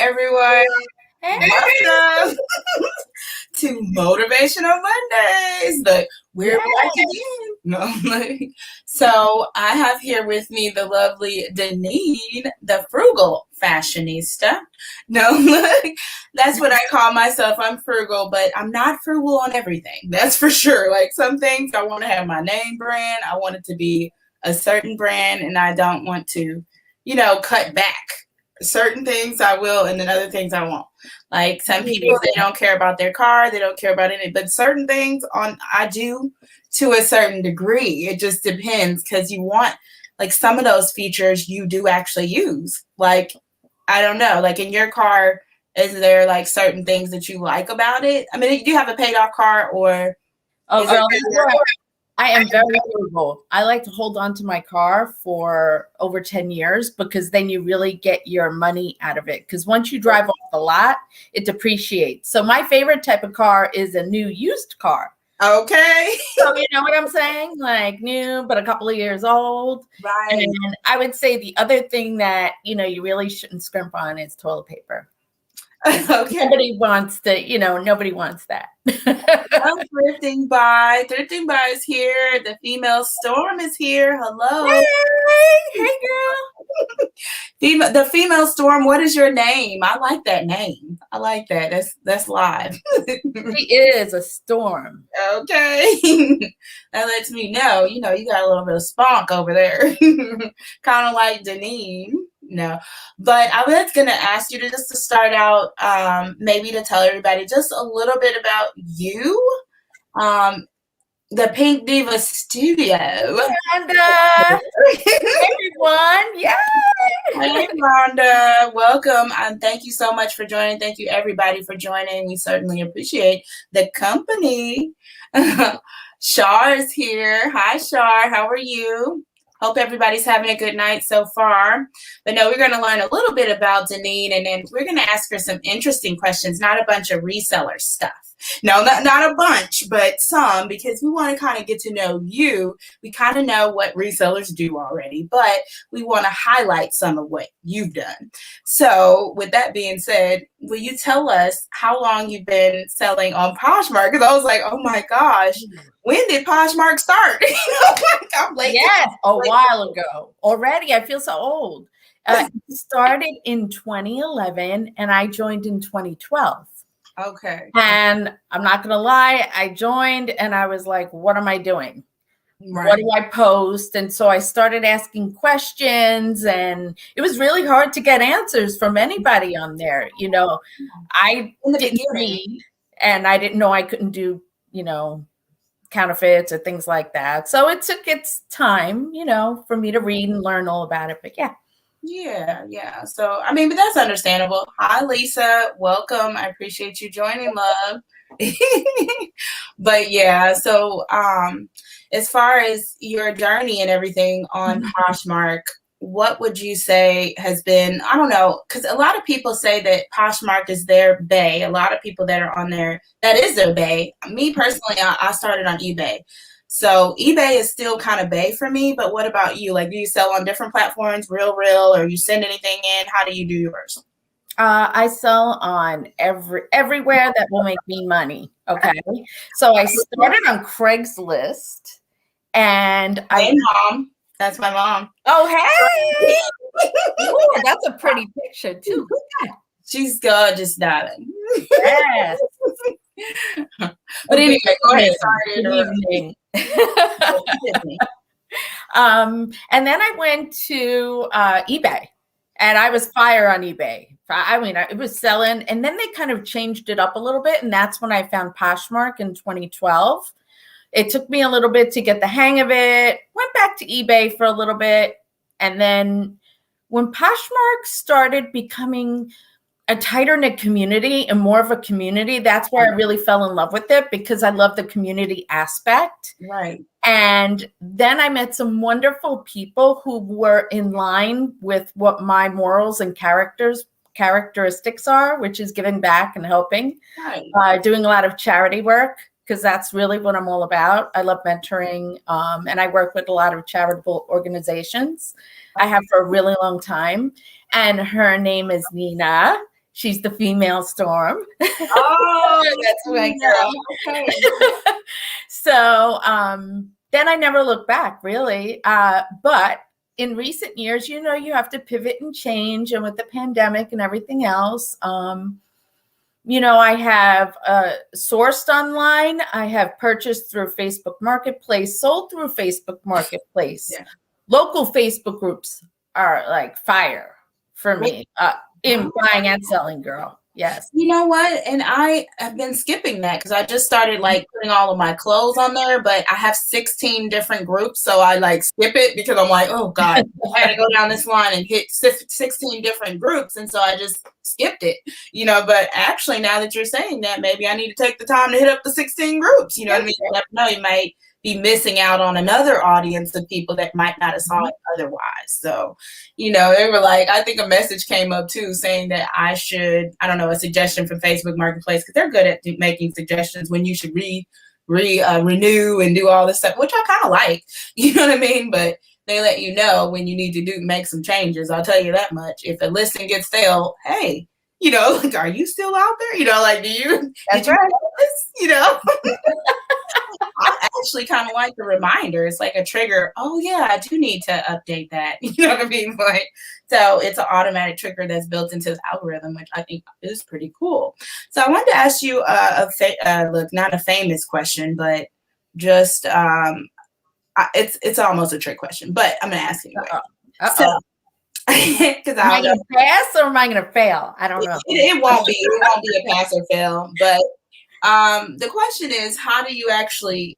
everyone. Hey. Welcome to Motivational Mondays. But we're back again. No, so I have here with me the lovely Daneen, the frugal fashionista. No, that's what I call myself. I'm frugal, but I'm not frugal on everything. That's for sure. Like some things I want to have my name brand. I want it to be a certain brand, and I don't want to, cut back. Certain things I will, and then other things I won't. Like some people, they don't care about their car, they don't care about anything, but certain things I do to a certain degree. It just depends, because you want, like, some of those features you do actually use. Like, I don't know, like in your car, is there like certain things that you like about it? I mean, do you have a paid off car, or? Oh, girl, I am very frugal. I like to hold on to my car for over 10 years because then you really get your money out of it. Because once you drive off the lot, it depreciates. So my favorite type of car is a new used car. Okay. So you know what I'm saying? Like new, but a couple of years old. Right. And I would say the other thing that, you really shouldn't scrimp on is toilet paper. Okay. Nobody wants nobody wants that. Thrifting by is here. The female storm is here. Hello. Hey girl. The female storm. What is your name? I like that name. I like that. That's live. She is a storm. Okay. That lets me know. You got a little bit of spunk over there. Kind of like Daneen. No, but I was going to ask you to start out, maybe to tell everybody just a little bit about you, the Pink Diva Studio. Rhonda. Everyone, yay! Hey, Rhonda, welcome, and thank you so much for joining. Thank you, everybody, for joining. We certainly appreciate the company. Shar is here. Hi, Shar. How are you? Hope everybody's having a good night so far. But no, we're going to learn a little bit about Daneen, and then we're going to ask her some interesting questions, not a bunch of reseller stuff. No, not a bunch, but some, because we want to kind of get to know you. We kind of know what resellers do already, but we want to highlight some of what you've done. So with that being said, will you tell us how long you've been selling on Poshmark? Because I was like, oh my gosh, when did Poshmark start? I'm late. Yes, a while ago. Already, I feel so old. It started in 2011, and I joined in 2012. Okay. And I'm not going to lie, I joined, and I was like, what am I doing? Right. What do I post? And so I started asking questions, and it was really hard to get answers from anybody on there. I didn't read, and I didn't know I couldn't do, counterfeits or things like that. So it took its time, for me to read and learn all about it. But yeah. Yeah. So, I mean, but that's understandable. Hi, Lisa. Welcome. I appreciate you joining, love. But yeah, so as far as your journey and everything on Poshmark, what would you say has been, I don't know, because a lot of people say that Poshmark is their bay. A lot of people that are on there, that is their bay. Me personally, I started on eBay. So eBay is still kind of bay for me, but what about you? Like, do you sell on different platforms, real, or you send anything in? How do you do yours? I sell on everywhere that will make me money. Okay. So I started on Craigslist, and Mom. That's my mom. Oh, hey. Ooh, that's a pretty picture too. She's gorgeous, darling. Yes. But anyway, go ahead. Good evening. And then I went to eBay, and I was fire on eBay. I mean, it was selling, and then they kind of changed it up a little bit, and that's when I found Poshmark in 2012. It took me a little bit to get the hang of it. Went back to eBay for a little bit, and then when Poshmark started becoming a tighter knit community and more of a community, that's where I really fell in love with it, because I love the community aspect. Right. And then I met some wonderful people who were in line with what my morals and characteristics are, which is giving back and helping, doing a lot of charity work, because that's really what I'm all about. I love mentoring, and I work with a lot of charitable organizations. I have for a really long time. And her name is Nina. She's the female Storm. Oh, That's my girl. Okay. So then I never looked back, really. But in recent years, you know, you have to pivot and change. And with the pandemic and everything else, you know, I have sourced online. I have purchased through Facebook Marketplace, sold through Facebook Marketplace. Yeah. Local Facebook groups are like fire for me in buying and selling, girl. Yes. You know what? And I have been skipping that because I just started like putting all of my clothes on there, but I have 16 different groups. So I like skip it because I'm like, oh God, I had to go down this line and hit 16 different groups. And so I just skipped it, you know, but actually now that you're saying that, maybe I need to take the time to hit up the 16 groups. You know what I mean? You never know, you might be missing out on another audience of people that might not have saw it otherwise. So, you know, they were like, I think a message came up too saying that I should, I don't know, a suggestion from Facebook Marketplace, because they're good at making suggestions when you should renew and do all this stuff, which I kind of like, you know what I mean? But they let you know when you need to make some changes. I'll tell you that much. If a listing gets stale, hey, you know, like, are you still out there? You know, like, did you know this? You know? I actually kind of like the reminder. It's like a trigger. Oh yeah, I do need to update that. You know what I mean? Like, so it's an automatic trigger that's built into the algorithm, which I think is pretty cool. So I wanted to ask you look, not a famous question, but just it's almost a trick question, but I'm gonna ask it anyway. So, because am I going to pass or am I going to fail? I don't know. It won't be. It won't be a pass or fail, but. The question is, how do you actually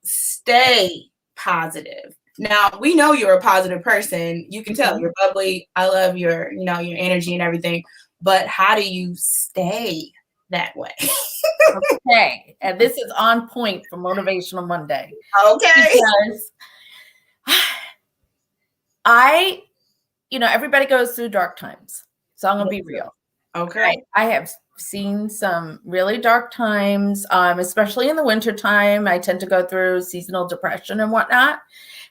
stay positive? Now, we know you're a positive person. You can tell you're bubbly. I love your, you know, your energy and everything. But how do you stay that way? Okay. And this is on point for Motivational Monday. Okay. Because you know, everybody goes through dark times. So I'm going to be real. Okay. I have seen some really dark times, especially in the winter time. I tend to go through seasonal depression and whatnot.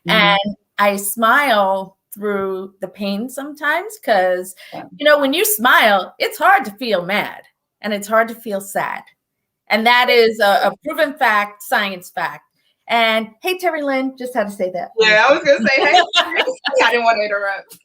And I smile through the pain sometimes because, you know, when you smile, it's hard to feel mad and it's hard to feel sad. And that is a proven fact, science fact. And hey, Terry Lynn, just had to say that. Yeah, I was going to say, hey, I didn't want to interrupt.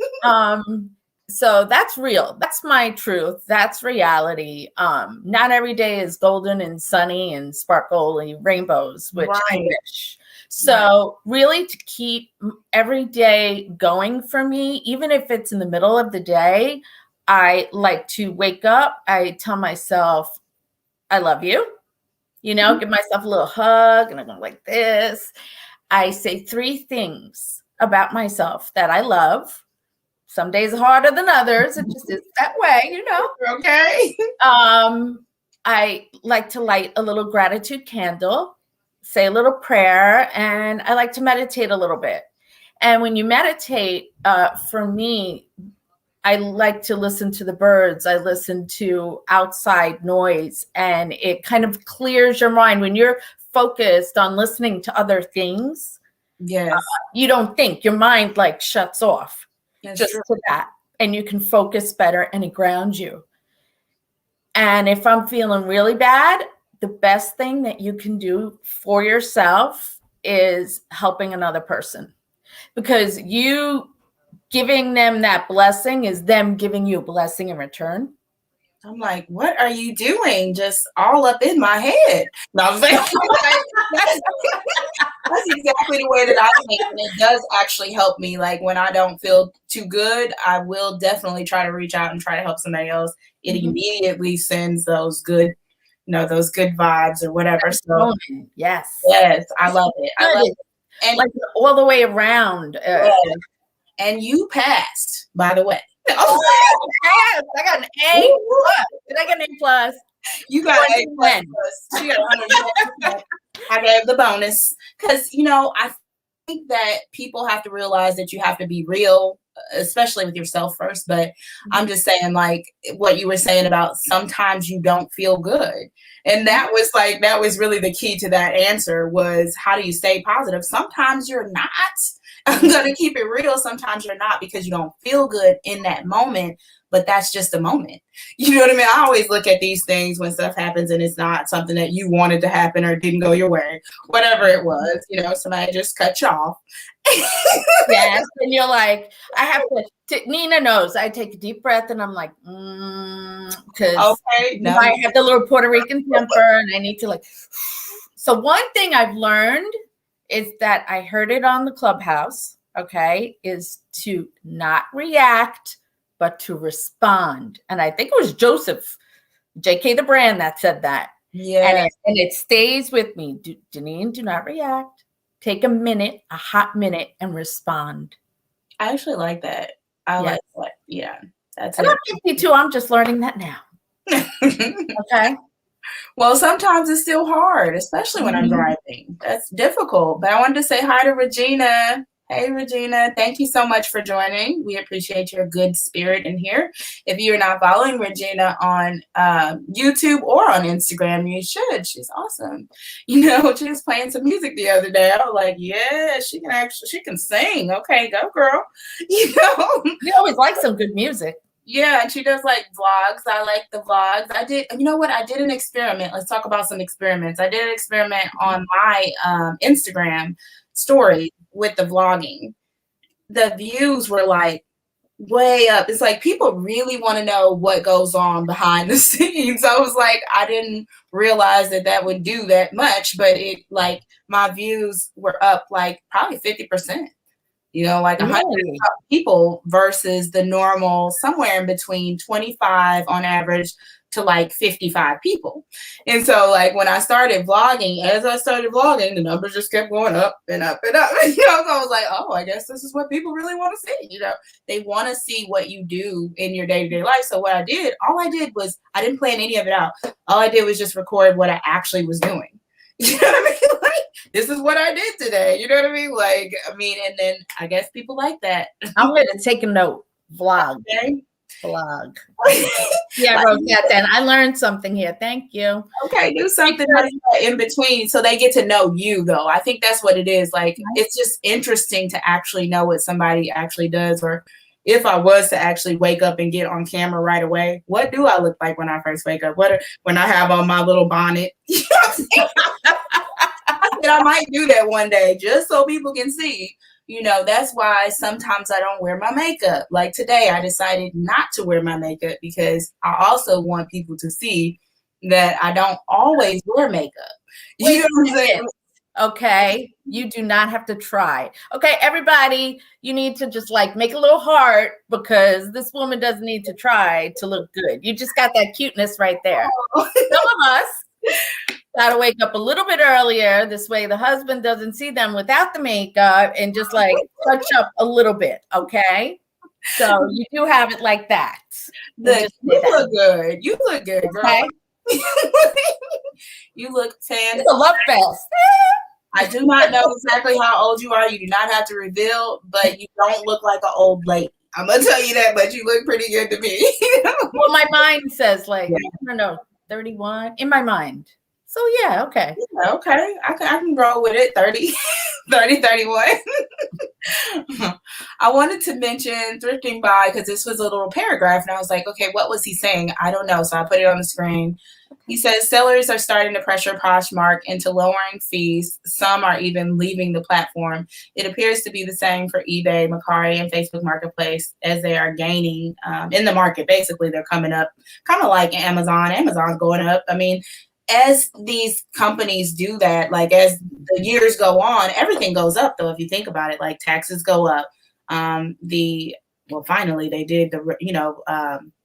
So that's real. That's my truth. That's reality. Not every day is golden and sunny and sparkly rainbows, which I wish. So really to keep every day going for me, even if it's in the middle of the day, I like to wake up. I tell myself, I love you, you know, give myself a little hug and I'm going like this. I say 3 things about myself that I love. Some days are harder than others. It just is that way, you know. Okay. I like to light a little gratitude candle, say a little prayer, and I like to meditate a little bit. And when you meditate, for me, I like to listen to the birds. I listen to outside noise, and it kind of clears your mind. When you're focused on listening to other things, you don't think. Your mind like shuts off. That's just true. to that, and you can focus better and it grounds you. And if I'm feeling really bad, the best thing that you can do for yourself is helping another person, because you giving them that blessing is them giving you a blessing in return. I'm like, what are you doing? Just all up in my head. No, I'm saying, that's exactly the way that I think. And it does actually help me. Like when I don't feel too good, I will definitely try to reach out and try to help somebody else. It immediately sends those good, you know, those good vibes or whatever. So yes, I love it. I love it. And like all the way around. And you passed, by the way. I got an A plus. Did I get an A plus? You got an A plus. She got 100%. I gave the bonus because, you know, I think that people have to realize that you have to be real, especially with yourself first. But I'm just saying, like what you were saying about sometimes you don't feel good. And that was really the key to that answer was, how do you stay positive? Sometimes you're not. I'm going to keep it real. Sometimes you're not because you don't feel good in that moment. but that's just a moment. You know what I mean? I always look at these things when stuff happens and it's not something that you wanted to happen or didn't go your way, whatever it was, you know, somebody just cut you off. Yes, and you're like, I have to, Nina knows, I take a deep breath and I'm like, because no. I have the little Puerto Rican temper and I need to like, so one thing I've learned is that I heard it on the Clubhouse, okay, is to not react, but to respond. And I think it was Joseph, JK the brand, that said that. Yeah. And it stays with me. Daneen, do not react. Take a minute, a hot minute, and respond. I actually like that. I like that. Yeah. That's and it. I'm 52. I'm just learning that now. Okay. Well, sometimes it's still hard, especially when I'm driving. That's difficult. But I wanted to say hi to Regina. Hey, Regina. Thank you so much for joining. We appreciate your good spirit in here. If you're not following Regina on YouTube or on Instagram, you should. She's awesome. You know, she was playing some music the other day. I was like, yeah, she can sing. Okay, go, girl. You know, you always like some good music. Yeah, and she does like vlogs. I like the vlogs. You know what? I did an experiment. Let's talk about some experiments. I did an experiment on my Instagram story with the vlogging. The views were like way up. It's like people really want to know what goes on behind the scenes. I was like, I didn't realize that would do that much, but it like my views were up like probably 50%. You know, like 100 people versus the normal somewhere in between 25 on average to like 55 people. And so like when I started vlogging, the numbers just kept going up and up and up. You know, so I was like, oh, I guess this is what people really want to see. You know, they want to see what you do in your day-to-day life. So what I did was I didn't plan any of it out. All I did was just record what I actually was doing. You know what I mean? Like, this is what I did today. You know what I mean? Like, and then I guess people like that. I'm going to take a note. Vlog. Okay. Vlog. Yeah, I wrote that down. I learned something here. Thank you. Okay, do something in between so they get to know you, though. I think that's what it is. Like, it's just interesting to actually know what somebody actually does, or if I was to actually wake up and get on camera right away, what do I look like when I first wake up? When I have on my little bonnet? You know what I'm saying? I said I might do that one day just so people can see. You know, that's why sometimes I don't wear my makeup. Like today, I decided not to wear my makeup because I also want people to see that I don't always wear makeup. You know what I'm saying? Okay, you do not have to try. Okay, everybody, you need to just like make a little heart because this woman doesn't need to try to look good. You just got that cuteness right there. Some of us got to wake up a little bit earlier. This way the husband doesn't see them without the makeup and just like touch up a little bit, okay? So you do have it like that. You look good. You look good, girl. Okay. You look fantastic. It's a love fest. I do not know exactly how old you are. You do not have to reveal, but you don't look like an old lady. I'm going to tell you that, but you look pretty good to me. Well, my mind says like, I don't know, 31 in my mind. So yeah, okay. Yeah, okay. I can roll with it. 30, 31. I wanted to mention Thrifting By because this was a little paragraph and I was like, okay, what was he saying? I don't know. So I put it on the screen. He says sellers are starting to pressure Poshmark into lowering fees. Some are even leaving the platform. It appears to be the same for eBay, Mercari, and Facebook Marketplace as they are gaining in the market. Basically, they're coming up kind of like Amazon. Amazon's going up. I mean, as these companies do that, like as the years go on, everything goes up, though, if you think about it. Like taxes go up. Finally, they did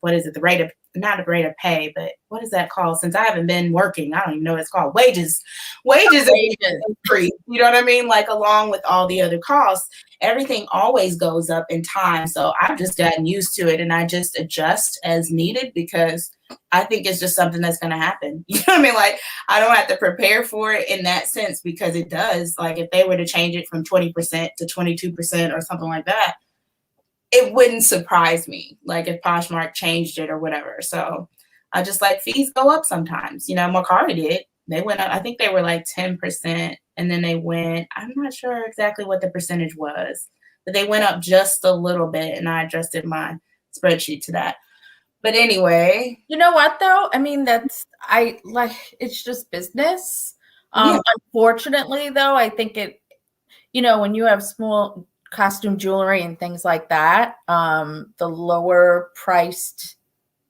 what is it? The rate of, not a rate of pay, but what is that called? Since I haven't been working, I don't even know what it's called. Wages increase. You know what I mean? Like along with all the other costs, everything always goes up in time. So I've just gotten used to it and I just adjust as needed because I think it's just something that's going to happen. You know what I mean? Like I don't have to prepare for it in that sense because it does. Like if they were to change it from 20% to 22% or something like that, it wouldn't surprise me, like if Poshmark changed it or whatever. So I just like fees go up sometimes. You know, Mercari did. They went up. I think they were like 10%, and then they went. I'm not sure exactly what the percentage was, but they went up just a little bit, and I adjusted my spreadsheet to that. But anyway. You know what though? I mean, it's just business. Yeah. Unfortunately though, I think when you have small costume jewelry and things like that, the lower priced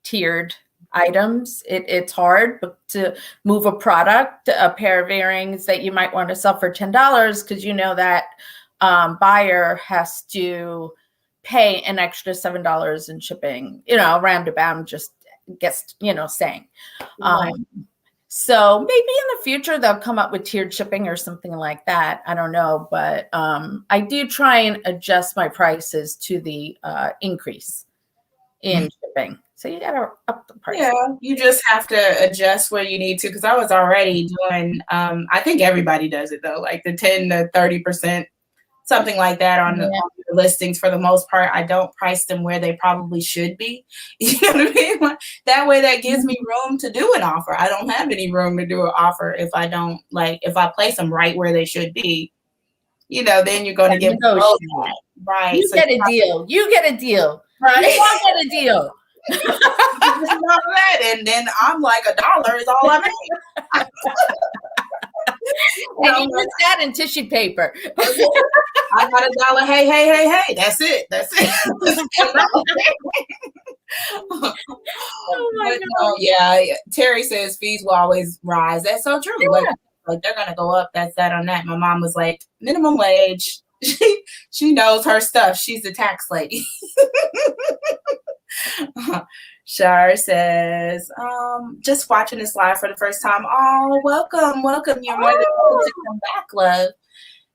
tiered items, it's hard to move a product, a pair of earrings that you might want to sell for $10 because that buyer has to pay an extra $7 in shipping, roundabout. I'm just saying. Right. So maybe in the future they'll come up with tiered shipping or something like that. I don't know, but I do try and adjust my prices to the increase in shipping. So you got to up the price. Yeah, you just have to adjust where you need to. Because I was already doing, I think everybody does it though, like the 10 to 30%, something like that on the listings. For the most part, I don't price them where they probably should be. You know what I mean? That way, that gives me room to do an offer. I don't have any room to do an offer if I don't if I place them right where they should be. Then you're going to get right. You get a deal. You get a deal. Right. You won't get a deal. And then I'm like, $1 is all I make. And you use that in tissue paper. I got $1. Hey. That's it. Oh my God. Yeah. Terry says fees will always rise. That's so true. Yeah. Like they're gonna go up. That's that on that. My mom was like, minimum wage. She knows her stuff. She's the tax lady. Shar says, just watching this live for the first time. Oh, welcome. You're more than welcome to come back, love.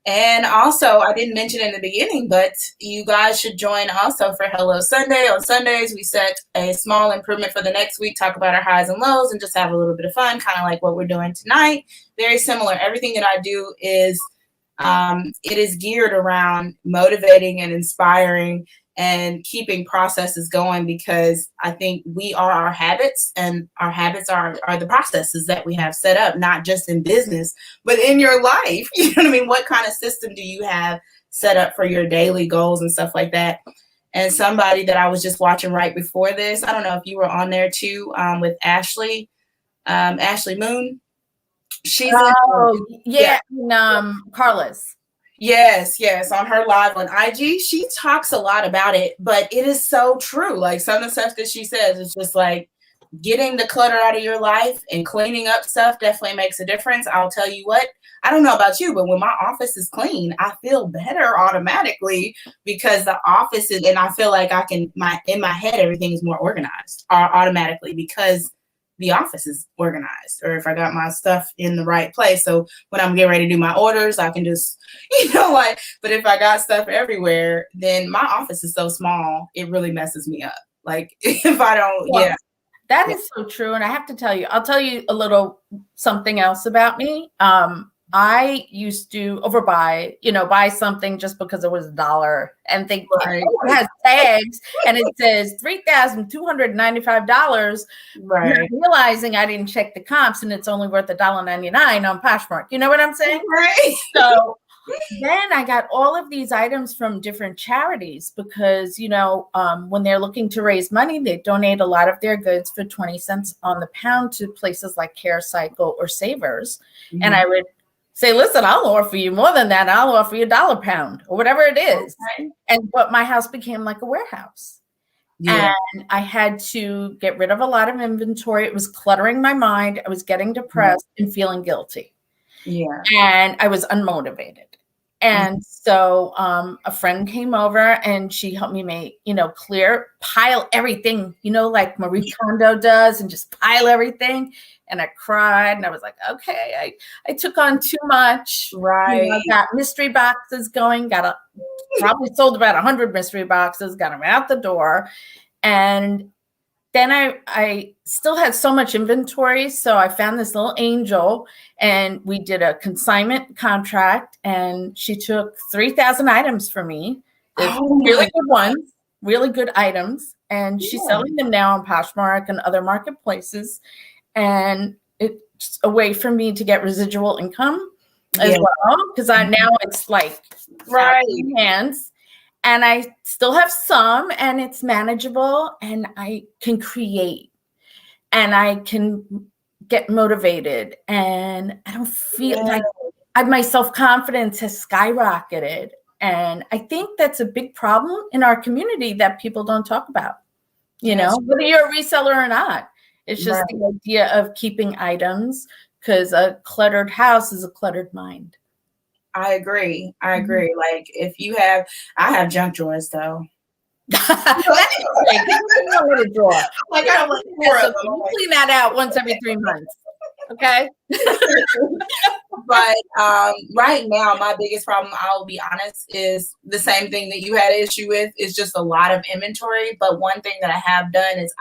And also, I didn't mention in the beginning, but you guys should join also for Hello Sunday. On Sundays, we set a small improvement for the next week, talk about our highs and lows, and just have a little bit of fun, kind of like what we're doing tonight. Very similar. Everything that I do is it is geared around motivating and inspiring and keeping processes going, because I think we are our habits, and our habits are the processes that we have set up, not just in business, but in your life. You know what I mean? What kind of system do you have set up for your daily goals and stuff like that? And somebody that I was just watching right before this, I don't know if you were on there too, with Ashley Moon. She's Carla's. Yes, on her live on IG, she talks a lot about it, but it is so true. Like some of the stuff that she says is just like getting the clutter out of your life and cleaning up stuff definitely makes a difference. I'll tell you what, I don't know about you, but when my office is clean, I feel better automatically, because the office is, and I feel like in my head, everything is more organized automatically because the office is organized, or if I got my stuff in the right place. So when I'm getting ready to do my orders, I can just, but if I got stuff everywhere, then my office is so small, it really messes me up. Like if I don't, That is so true. And I have to tell you, I'll tell you a little something else about me. I used to overbuy, buy something just because it was $1 and think it has tags and it says $3,295. Right. Not realizing I didn't check the comps and it's only worth $1.99 on Poshmark. You know what I'm saying? Right. So then I got all of these items from different charities because, when they're looking to raise money, they donate a lot of their goods for 20 cents on the pound to places like Care Cycle or Savers. Mm-hmm. And I would say, listen, I'll offer you more than that. I'll offer you $1 a pound or whatever it is. Okay. But my house became like a warehouse. Yeah. And I had to get rid of a lot of inventory. It was cluttering my mind. I was getting depressed and feeling guilty. Yeah. And I was unmotivated. And so a friend came over and she helped me make, pile everything, like Marie Kondo does, and just pile everything. And I cried and I was like, okay, I took on too much. Right. I got mystery boxes going, probably sold about 100 mystery boxes, got them out the door. And then I still had so much inventory. So I found this little angel and we did a consignment contract, and she took 3,000 items for me. Really good ones, really good items. And she's selling them now on Poshmark and other marketplaces. And it's a way for me to get residual income as well. Because now it's like hands. And I still have some, and it's manageable, and I can create, and I can get motivated, and I don't feel like my self-confidence has skyrocketed. And I think that's a big problem in our community that people don't talk about, you know, whether you're a reseller or not. It's just the idea of keeping items, because a cluttered house is a cluttered mind. I agree. Like if you have, I have junk drawers though. Like I don't want to clean that out once every 3 months. Okay. But right now, my biggest problem, I'll be honest, is the same thing that you had an issue with. Is just a lot of inventory. But one thing that I have done is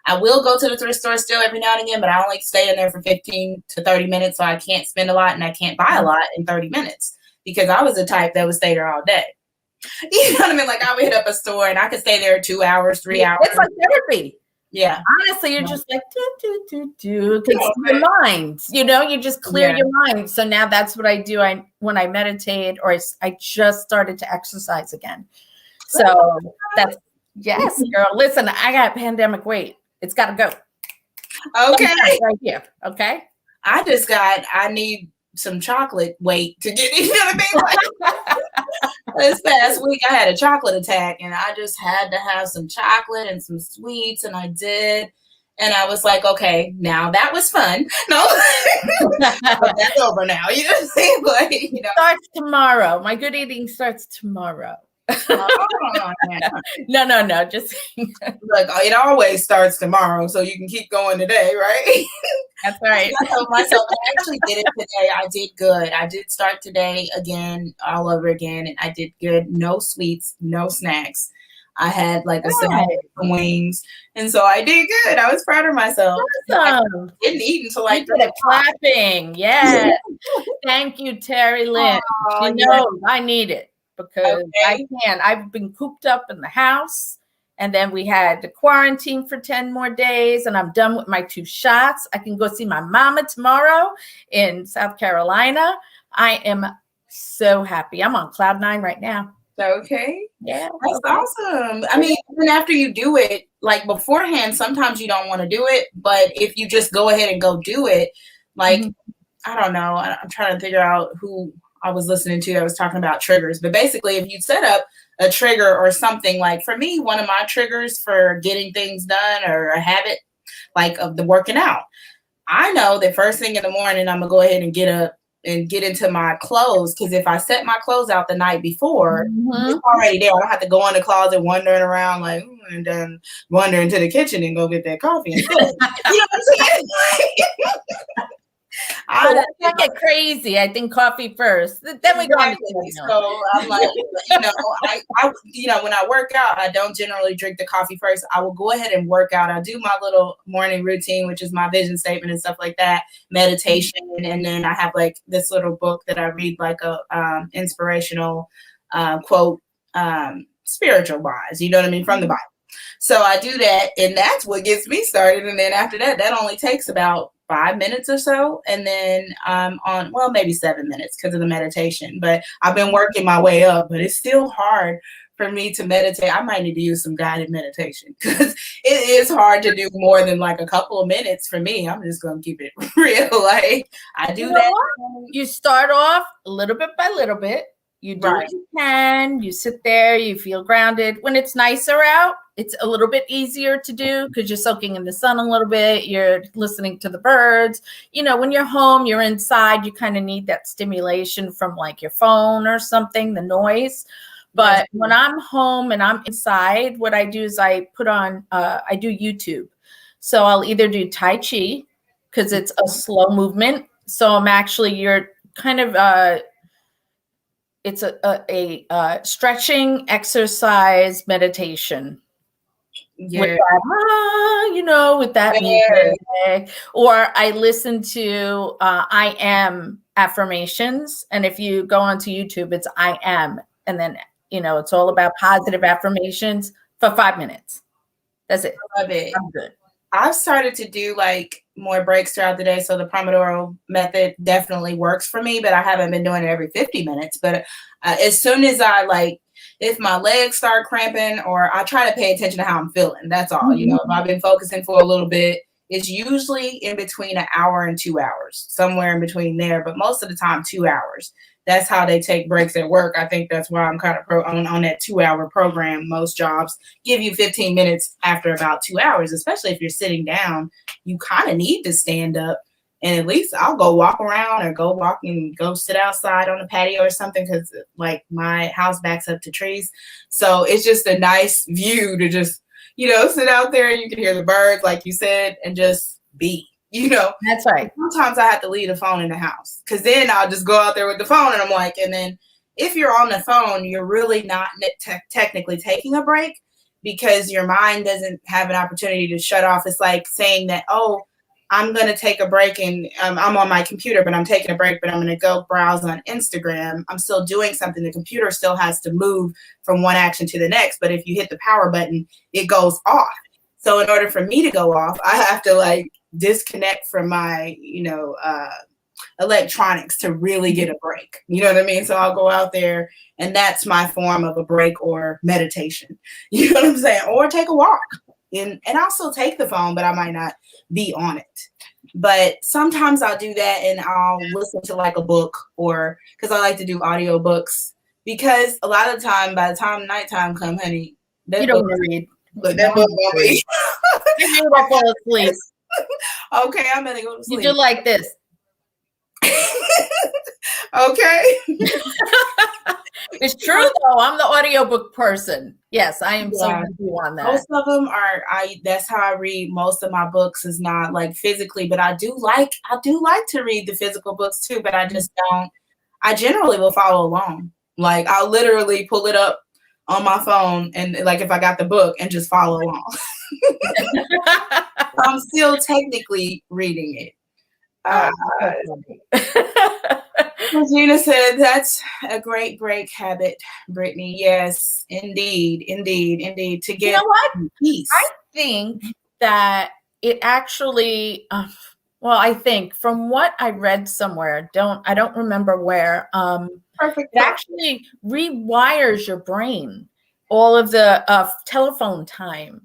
I will go to the thrift store still every now and again, but I only stay in there for 15 to 30 minutes. So I can't spend a lot and I can't buy a lot in 30 minutes, because I was the type that would stay there all day. You know what I mean? Like I would hit up a store and I could stay there 2 hours, 3 hours. It's like therapy. Yeah. Honestly, you're just like, because your mind, you know, you just clear your mind. So now that's what I do. When I meditate, or I just started to exercise again. So that's, yes, girl, listen, I got pandemic weight. It's got to go. Okay. Right here. Okay. I need some chocolate weight to get, you know what I mean? Like, this past week I had a chocolate attack and I just had to have some chocolate and some sweets, and I did. And I was like, okay, now that was fun. No, that's over now. You know what I'm saying? Like, you know. Starts tomorrow. My good eating starts tomorrow. No. Just look, it always starts tomorrow, so you can keep going today, right? That's right. I told myself I actually did it today. I did good. I did start today again, all over again, and I did good. No sweets, no snacks. I had like a salad, some wings, and so I did good. I was proud of myself. Awesome. I didn't eat until like clapping. Yes. Thank you, Terry Lynn. She knows I need it, because I've been cooped up in the house, and then we had to quarantine for 10 more days, and I'm done with my 2 shots. I can go see my mama tomorrow in South Carolina. I am so happy. I'm on cloud 9 right now. Okay. Yeah. That's awesome. I mean, even after you do it, like beforehand, sometimes you don't want to do it, but if you just go ahead and go do it, like, I don't know, I'm trying to figure out who I was listening to. I was talking about triggers, but basically if you set up a trigger or something, like for me, one of my triggers for getting things done, or a habit like of the working out, I know that first thing in the morning, I'm gonna go ahead and get up and get into my clothes, because if I set my clothes out the night before, it's already there. I don't have to go in the closet wandering around like, and then wander into the kitchen and go get that coffee. You know what I'm saying? I get crazy. I think coffee first. Then we go on. So I'm like, you know, when I work out, I don't generally drink the coffee first. I will go ahead and work out. I do my little morning routine, which is my vision statement and stuff like that, meditation, and then I have like this little book that I read, like a inspirational quote, spiritual wise. You know what I mean, from the Bible. So I do that, and that's what gets me started. And then after that, that only takes about 5 minutes or so, and then I'm on, well, maybe 7 minutes because of the meditation. But I've been working my way up, but it's still hard for me to meditate. I might need to use some guided meditation, because it is hard to do more than like a couple of minutes for me. I'm just gonna keep it real. Like I do that. You start off little bit by little bit. You do what you can. You sit there. You feel grounded. When it's nicer out, it's a little bit easier to do, because you're soaking in the sun a little bit. You're listening to the birds. You know, when you're home, you're inside, you kind of need that stimulation from like your phone or something, the noise. But when I'm home and I'm inside, what I do is I put on, I do YouTube. So I'll either do Tai Chi, because it's a slow movement. So I'm actually, you're kind of, it's a stretching exercise meditation. Yeah. With that, you know, with that music. Or I listen to I am affirmations. And if you go onto YouTube, it's I am. And then, you know, it's all about positive affirmations for 5 minutes. That's it. I love it. I'm good. I've started to do like more breaks throughout the day. So the Pomodoro method definitely works for me, but I haven't been doing it every 50 minutes. But as soon as I like if my legs start cramping, or I try to pay attention to how I'm feeling. That's all. You know, if I've been focusing for a little bit, it's usually in between an hour and 2 hours, somewhere in between there. But most of the time, 2 hours. That's how they take breaks at work. I think that's why I'm kind of on that 2-hour program. Most jobs give you 15 minutes after about 2 hours, especially if you're sitting down. You kind of need to stand up. And at least I'll go walk around or go walk and go sit outside on the patio or something, because like my house backs up to trees. So it's just a nice view to just, you know, sit out there and you can hear the birds, like you said, and just be, you know. That's right. Sometimes I have to leave the phone in the house, because then I'll just go out there with the phone and I'm like, and then if you're on the phone, you're really not technically taking a break, because your mind doesn't have an opportunity to shut off. It's like saying that, oh, I'm going to take a break and I'm on my computer, but I'm taking a break, but I'm going to go browse on Instagram. I'm still doing something. The computer still has to move from one action to the next. But if you hit the power button, it goes off. So in order for me to go off, I have to like disconnect from my, you know, electronics to really get a break. You know what I mean? So I'll go out there, and that's my form of a break or meditation. You know what I'm saying? Or take a walk. And I'll still take the phone, but I might not be on it. But sometimes I'll do that, and I'll listen to like a book, or because I like to do audio books, because a lot of the time, by the time nighttime come, honey, you don't want to read. Look, that book won't be. You will fall asleep. Okay, I'm gonna go to sleep. You do like this. Okay. It's true though. I'm the audiobook person. Yes, I am so with you on that. Most of them are that's how I read most of my books, is not like physically, but I do like to read the physical books too, but I just don't. I generally will follow along. Like I'll literally pull it up on my phone, and like if I got the book, and just follow along. I'm still technically reading it. Regina said that's a great break habit, Brittany. Yes, indeed. To get, you know what? Peace. I think that it actually, well, I think from what I read somewhere, I don't remember where, Perfect. It actually rewires your brain, all of the telephone time,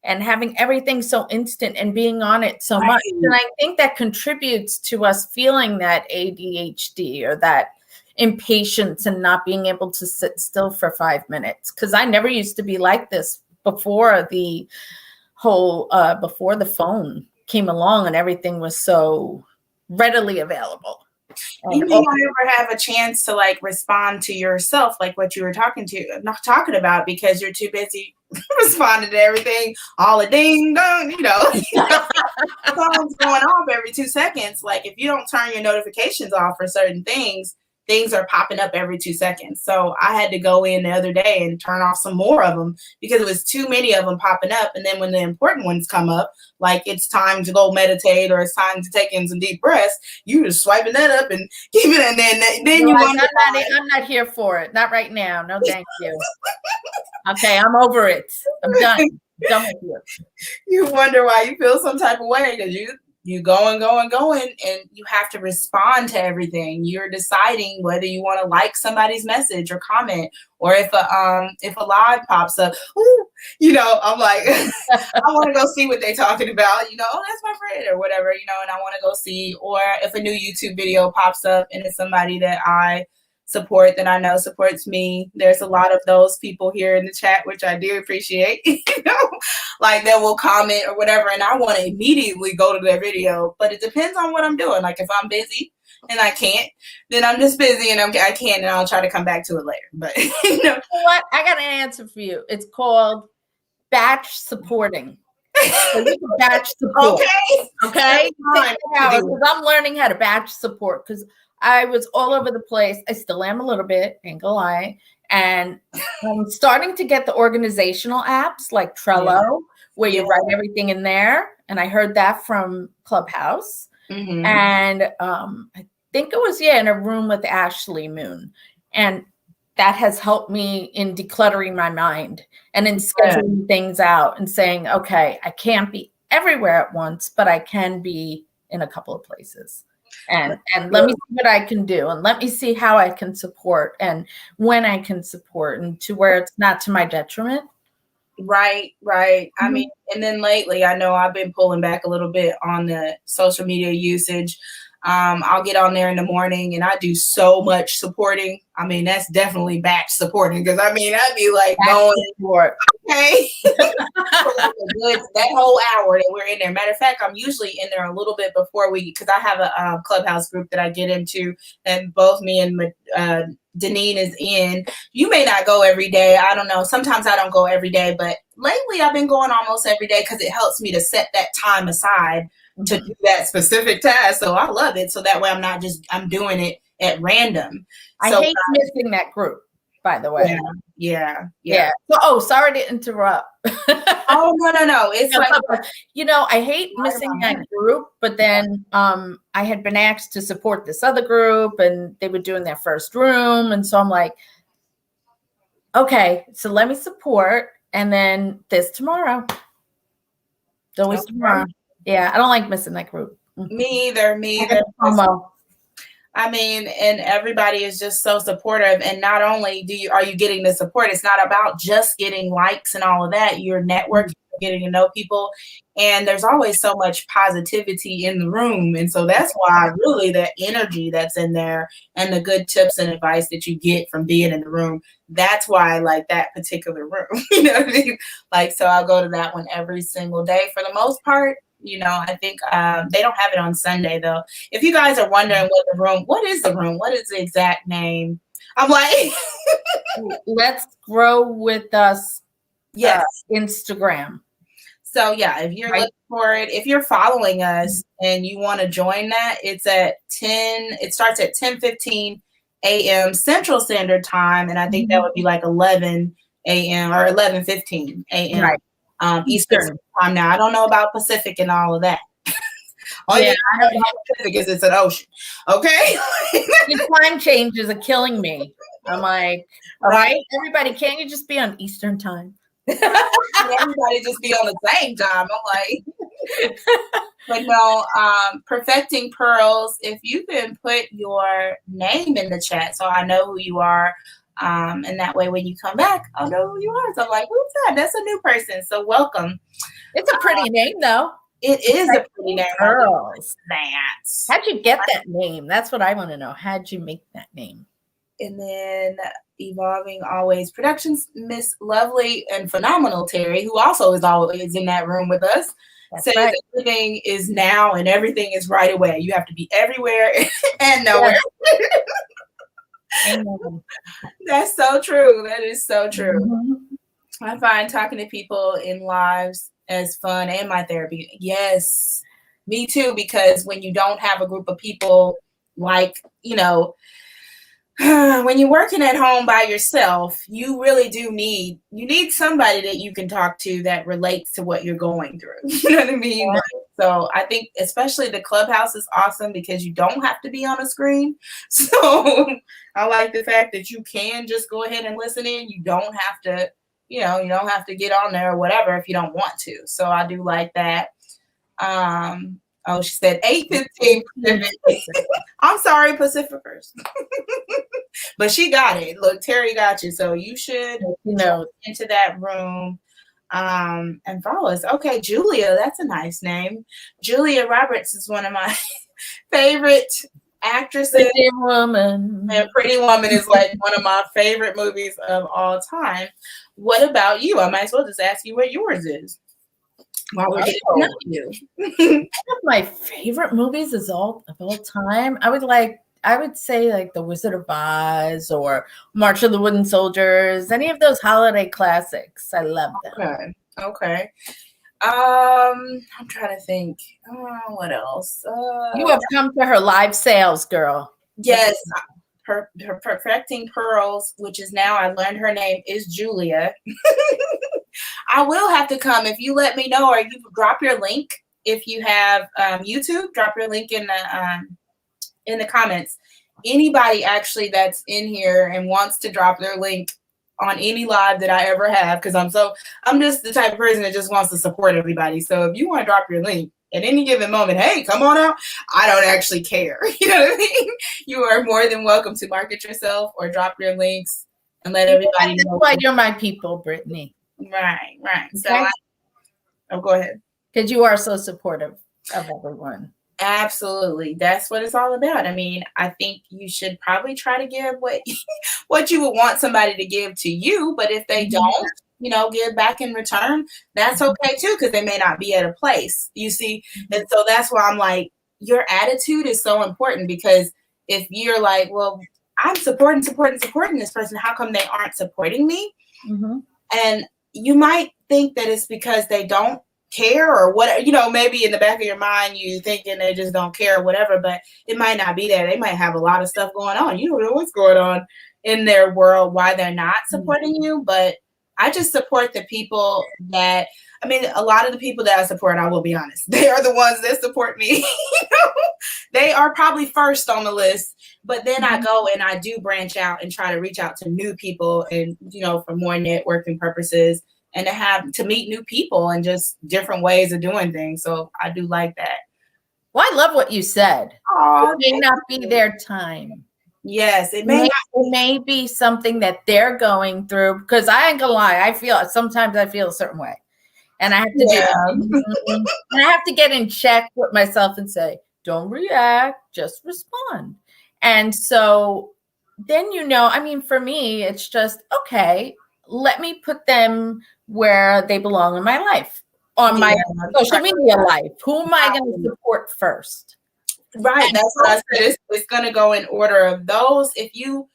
and having everything so instant and being on it so much. And I think that contributes to us feeling that ADHD or that impatience and not being able to sit still for 5 minutes. Because I never used to be like this before the whole, before the phone came along and everything was so readily available. You may not ever have a chance to like respond to yourself, like what you were not talking about, because you're too busy responding to everything, all a ding dong, you know. Phone's going off every 2 seconds. Like if you don't turn your notifications off for certain things are popping up every 2 seconds. So I had to go in the other day and turn off some more of them, because it was too many of them popping up. And then when the important ones come up, like it's time to go meditate or it's time to take in some deep breaths, you just swiping that up and keep it. And then you wonder. I'm not here for it. Not right now. No, thank you. Okay, I'm over it. I'm done. Done with you. You wonder why you feel some type of way, because you going, and you have to respond to everything. You're deciding whether you want to like somebody's message or comment, or if a live pops up, ooh, you know, I'm like, I want to go see what they're talking about, you know, oh, that's my friend or whatever, you know, and I want to go see. Or if a new YouTube video pops up and it's somebody that I support, that I know supports me. There's a lot of those people here in the chat, which I do appreciate, you know, like that will comment or whatever, and I want to immediately go to their video. But it depends on what I'm doing. Like if I'm busy and I can't, then I'm just busy and I can't, and I'll try to come back to it later. But you know what? I got an answer for you. It's called batch supporting. So you can batch support. Okay. Because I'm learning how to batch support, because I was all over the place. I still am a little bit, ain't gonna lie. And I'm starting to get the organizational apps like Trello, where you write everything in there. And I heard that from Clubhouse. Mm-hmm. And I think it was, in a room with Ashley Moon. And that has helped me in decluttering my mind and in scheduling things out and saying, okay, I can't be everywhere at once, but I can be in a couple of places. And let me see what I can do, and let me see how I can support and when I can support, and to where it's not to my detriment. Right. I mean, and then lately, I know I've been pulling back a little bit on the social media usage. I'll get on there in the morning and I do so much supporting. I mean, that's definitely batch supporting, because I mean, I'd be like going, okay, that whole hour that we're in there. Matter of fact, I'm usually in there a little bit before because I have a Clubhouse group that I get into, and both me and Daneen is in. You may not go every day. I don't know. Sometimes I don't go every day, but lately I've been going almost every day because it helps me to set that time aside to do that specific task. So I love it. So that way I'm doing it at random. I hate missing that group, by the way. Yeah. Oh, sorry to interrupt. Oh, no. It's like, I hate missing that group, but then I had been asked to support this other group, and they were doing their first room. And so I'm like, okay, so let me support, and then this tomorrow. It's always tomorrow. Yeah, I don't like missing that group. Me either. I mean, and everybody is just so supportive. And not only are you getting the support, it's not about just getting likes and all of that. You're networking, getting to know people, and there's always so much positivity in the room. And so that's why really the energy that's in there and the good tips and advice that you get from being in the room, that's why I like that particular room. You know what I mean? Like, so I'll go to that one every single day for the most part. I think they don't have it on Sunday though. If you guys are wondering what is the room? What is the exact name? I'm like, Let's Grow With Us. Yes. Instagram. So yeah, if you're looking for it, if you're following us and you want to join that, it starts at 10:15 a.m. Central Standard Time. And I think that would be like 11 a.m. or 11:15 a.m. Right. Eastern time. Now I don't know about Pacific and all of that. I know about Pacific is it's an ocean. Okay. The time changes are killing me. I'm like, all right, everybody, can't you just be on Eastern time? Everybody just be on the same time. I'm like, but no, Perfecting Pearls, if you can put your name in the chat so I know who you are. And that way, when you come back, I'll know who you are. So I'm like, who's that? That's a new person. So welcome. It's a pretty name, though. It is a pretty name. Girls. How'd you get that name? That's what I want to know. How'd you make that name? And then Evolving Always Productions, Miss Lovely and Phenomenal Terry, who also is always in that room with us, says everything is now and everything is right away. You have to be everywhere and nowhere. That's so true. That is so true. Mm-hmm. I find talking to people in lives as fun and my therapy. Yes, me too, because when you don't have a group of people, like, when you're working at home by yourself, you really do need somebody that you can talk to that relates to what you're going through. You know what I mean? Yeah. So I think especially the Clubhouse is awesome because you don't have to be on a screen. So I like the fact that you can just go ahead and listen in. You don't have to, you don't have to get on there or whatever if you don't want to. So I do like that. Oh, she said 8:15 Pacific. I'm sorry, Pacificers. But she got it. Look, Terry got you. So you should into that room and follow us. Okay, Julia, that's a nice name. Julia Roberts is one of my favorite actresses. Pretty Woman. And Pretty Woman is like one of my favorite movies of all time. What about you? I might as well just ask you what yours is. While we're getting to know you. One of my favorite movies of all time. I would say like The Wizard of Oz or March of the Wooden Soldiers, any of those holiday classics. I love them. Okay. I'm trying to think. What else? You have come to her live sales, girl. Yes. Her Perfecting Pearls, which is now I learned her name is Julia. I will have to come if you let me know, or you drop your link. If you have YouTube, drop your link in the comments. Anybody actually that's in here and wants to drop their link on any live that I ever have, because I'm just the type of person that just wants to support everybody. So if you want to drop your link, at any given moment, hey, come on out, I don't actually care. You know what I mean? You are more than welcome to market yourself or drop your links and let everybody know. That's why you're my people, Brittany. Right. Okay? So go ahead. Because you are so supportive of everyone. Absolutely. That's what it's all about. I mean, I think you should probably try to give what you would want somebody to give to you, but if they don't, give back in return, that's okay too, because they may not be at a place, you see. And so that's why I'm like, your attitude is so important, because if you're like, well, I'm supporting this person, how come they aren't supporting me? And you might think that it's because they don't care or what, maybe in the back of your mind you thinking they just don't care or whatever, but it might not be that. They might have a lot of stuff going on. You don't know what's going on in their world, why they're not supporting you. But I just support the people that, a lot of the people that I support, I will be honest, they are the ones that support me. They are probably first on the list, but then I go and I do branch out and try to reach out to new people and, for more networking purposes, and to meet new people and just different ways of doing things. So I do like that. Well, I love what you said. It may not be their time. Yes, it may be something that they're going through, because I ain't gonna lie, sometimes I feel a certain way. And I have to and I have to get in check with myself and say, don't react, just respond. And so then, for me, it's just, okay, let me put them where they belong in my life, on my social media life. Who am I going to support first? Right. That's what I said. It's going to go in order of those. If you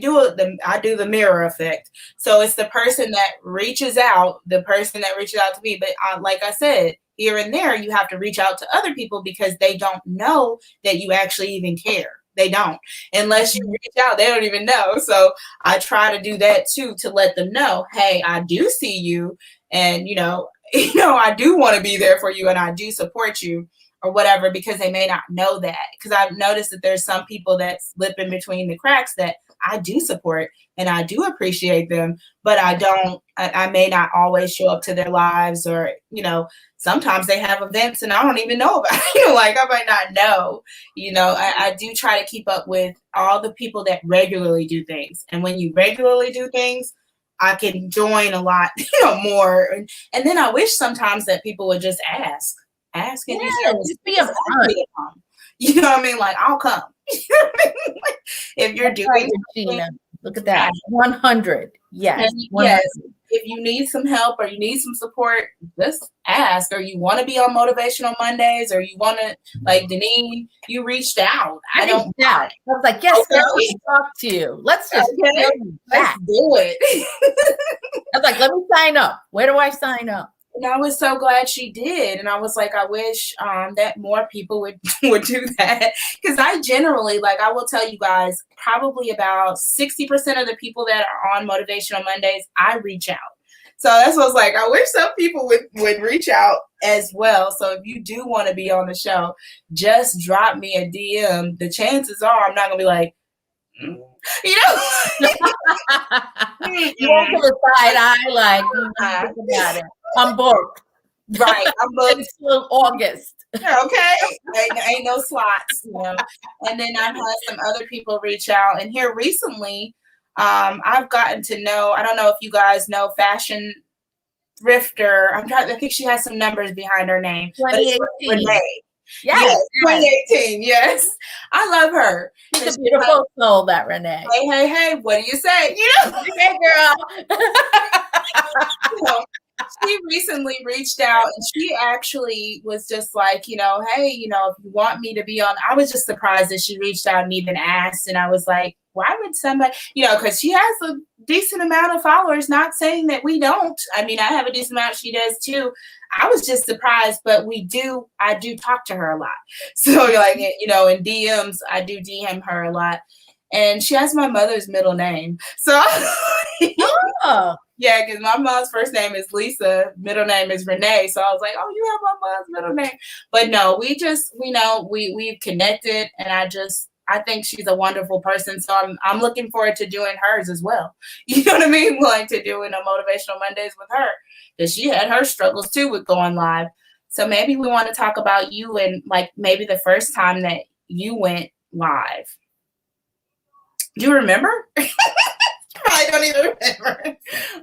do I do the mirror effect. So it's the person that reaches out to me. But like I said, here and there, you have to reach out to other people, because they don't know that you actually even care. They don't. Unless you reach out, they don't even know. So I try to do that too, to let them know, hey, I do see you, and I do want to be there for you, and I do support you, or whatever, because they may not know that. Because I've noticed that there's some people that slip in between the cracks that I do support and I do appreciate them, but I may not always show up to their lives, or, sometimes they have events and I don't even know about it. I might not know, I do try to keep up with all the people that regularly do things. And when you regularly do things, I can join a lot, more. And then I wish sometimes that people would just ask and just be upfront. You know what I mean? Like, I'll come. If you're doing Regina, look at that. 100. Yes. 100. Yes. If you need some help or you need some support, just ask. Or you want to be on Motivational Mondays, or you want to, like Daneen, you reached out. I was like, yes, I want to talk to you. Let's just do it. I was like, let me sign up. Where do I sign up? And I was so glad she did. And I was like, I wish that more people would do that. Because I generally, I will tell you guys, probably about 60% of the people that are on Motivational Mondays, I reach out. So that's what I was like, I wish some people would reach out as well. So if you do want to be on the show, just drop me a DM. The chances are I'm not going to be like, you won't put a side eye think about it. I'm booked. Right, I'm booked until August. Okay, ain't no slots, And then I've had some other people reach out, and here recently, I've gotten to know. I don't know if you guys know Fashion Thrifter. I think she has some numbers behind her name. 2018. Renee. Yes, 2018. Yes, I love her. She's a beautiful soul, that Renee. Hey, what do you say? Hey, girl. She recently reached out, and she actually was just like, hey, if you want me to be on, I was just surprised that she reached out and even asked. And I was like, why would somebody, because she has a decent amount of followers, not saying that we don't. I have a decent amount, she does too. I was just surprised, but I do talk to her a lot. So in DMs, I do DM her a lot. And she has my mother's middle name. So yeah, because my mom's first name is Lisa, middle name is Renee. So I was like, oh, you have my mom's middle name. But no, we've connected, and I think she's a wonderful person. So I'm looking forward to doing hers as well. You know what I mean? To doing a Motivational Mondays with her, because she had her struggles too with going live. So maybe we want to talk about you and like maybe the first time that you went live. Do you remember? I don't even remember.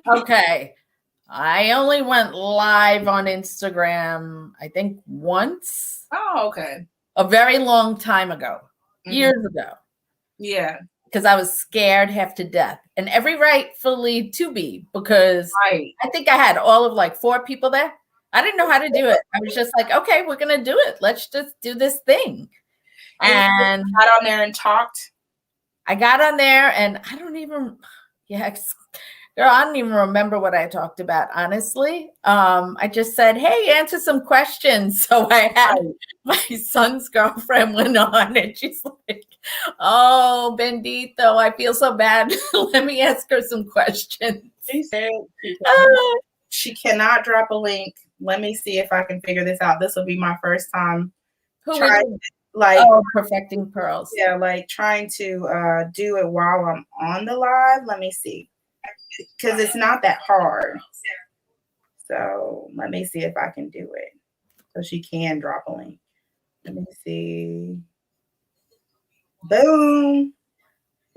Okay. I only went live on Instagram, I think once. Oh, okay. A very long time ago, years ago. Yeah. Because I was scared half to death. And every rightfully to be, because I think I had all of like 4 people there. I didn't know how to do it. I was just like, okay, we're going to do it. Let's just do this thing. And you got on there and talked? I got on there and I don't even, girl, I don't even remember what I talked about, honestly. I just said, hey, answer some questions. So I had my son's girlfriend went on and she's like, oh, Bendito, I feel so bad. Let me ask her some questions. She said she cannot drop a link. Let me see if I can figure this out. This will be my first time trying, like, perfecting pearls. Yeah, like trying to do it while I'm on the live. Let me see. Because it's not that hard. So let me see if I can do it. So she can drop a link. Let me see. Boom.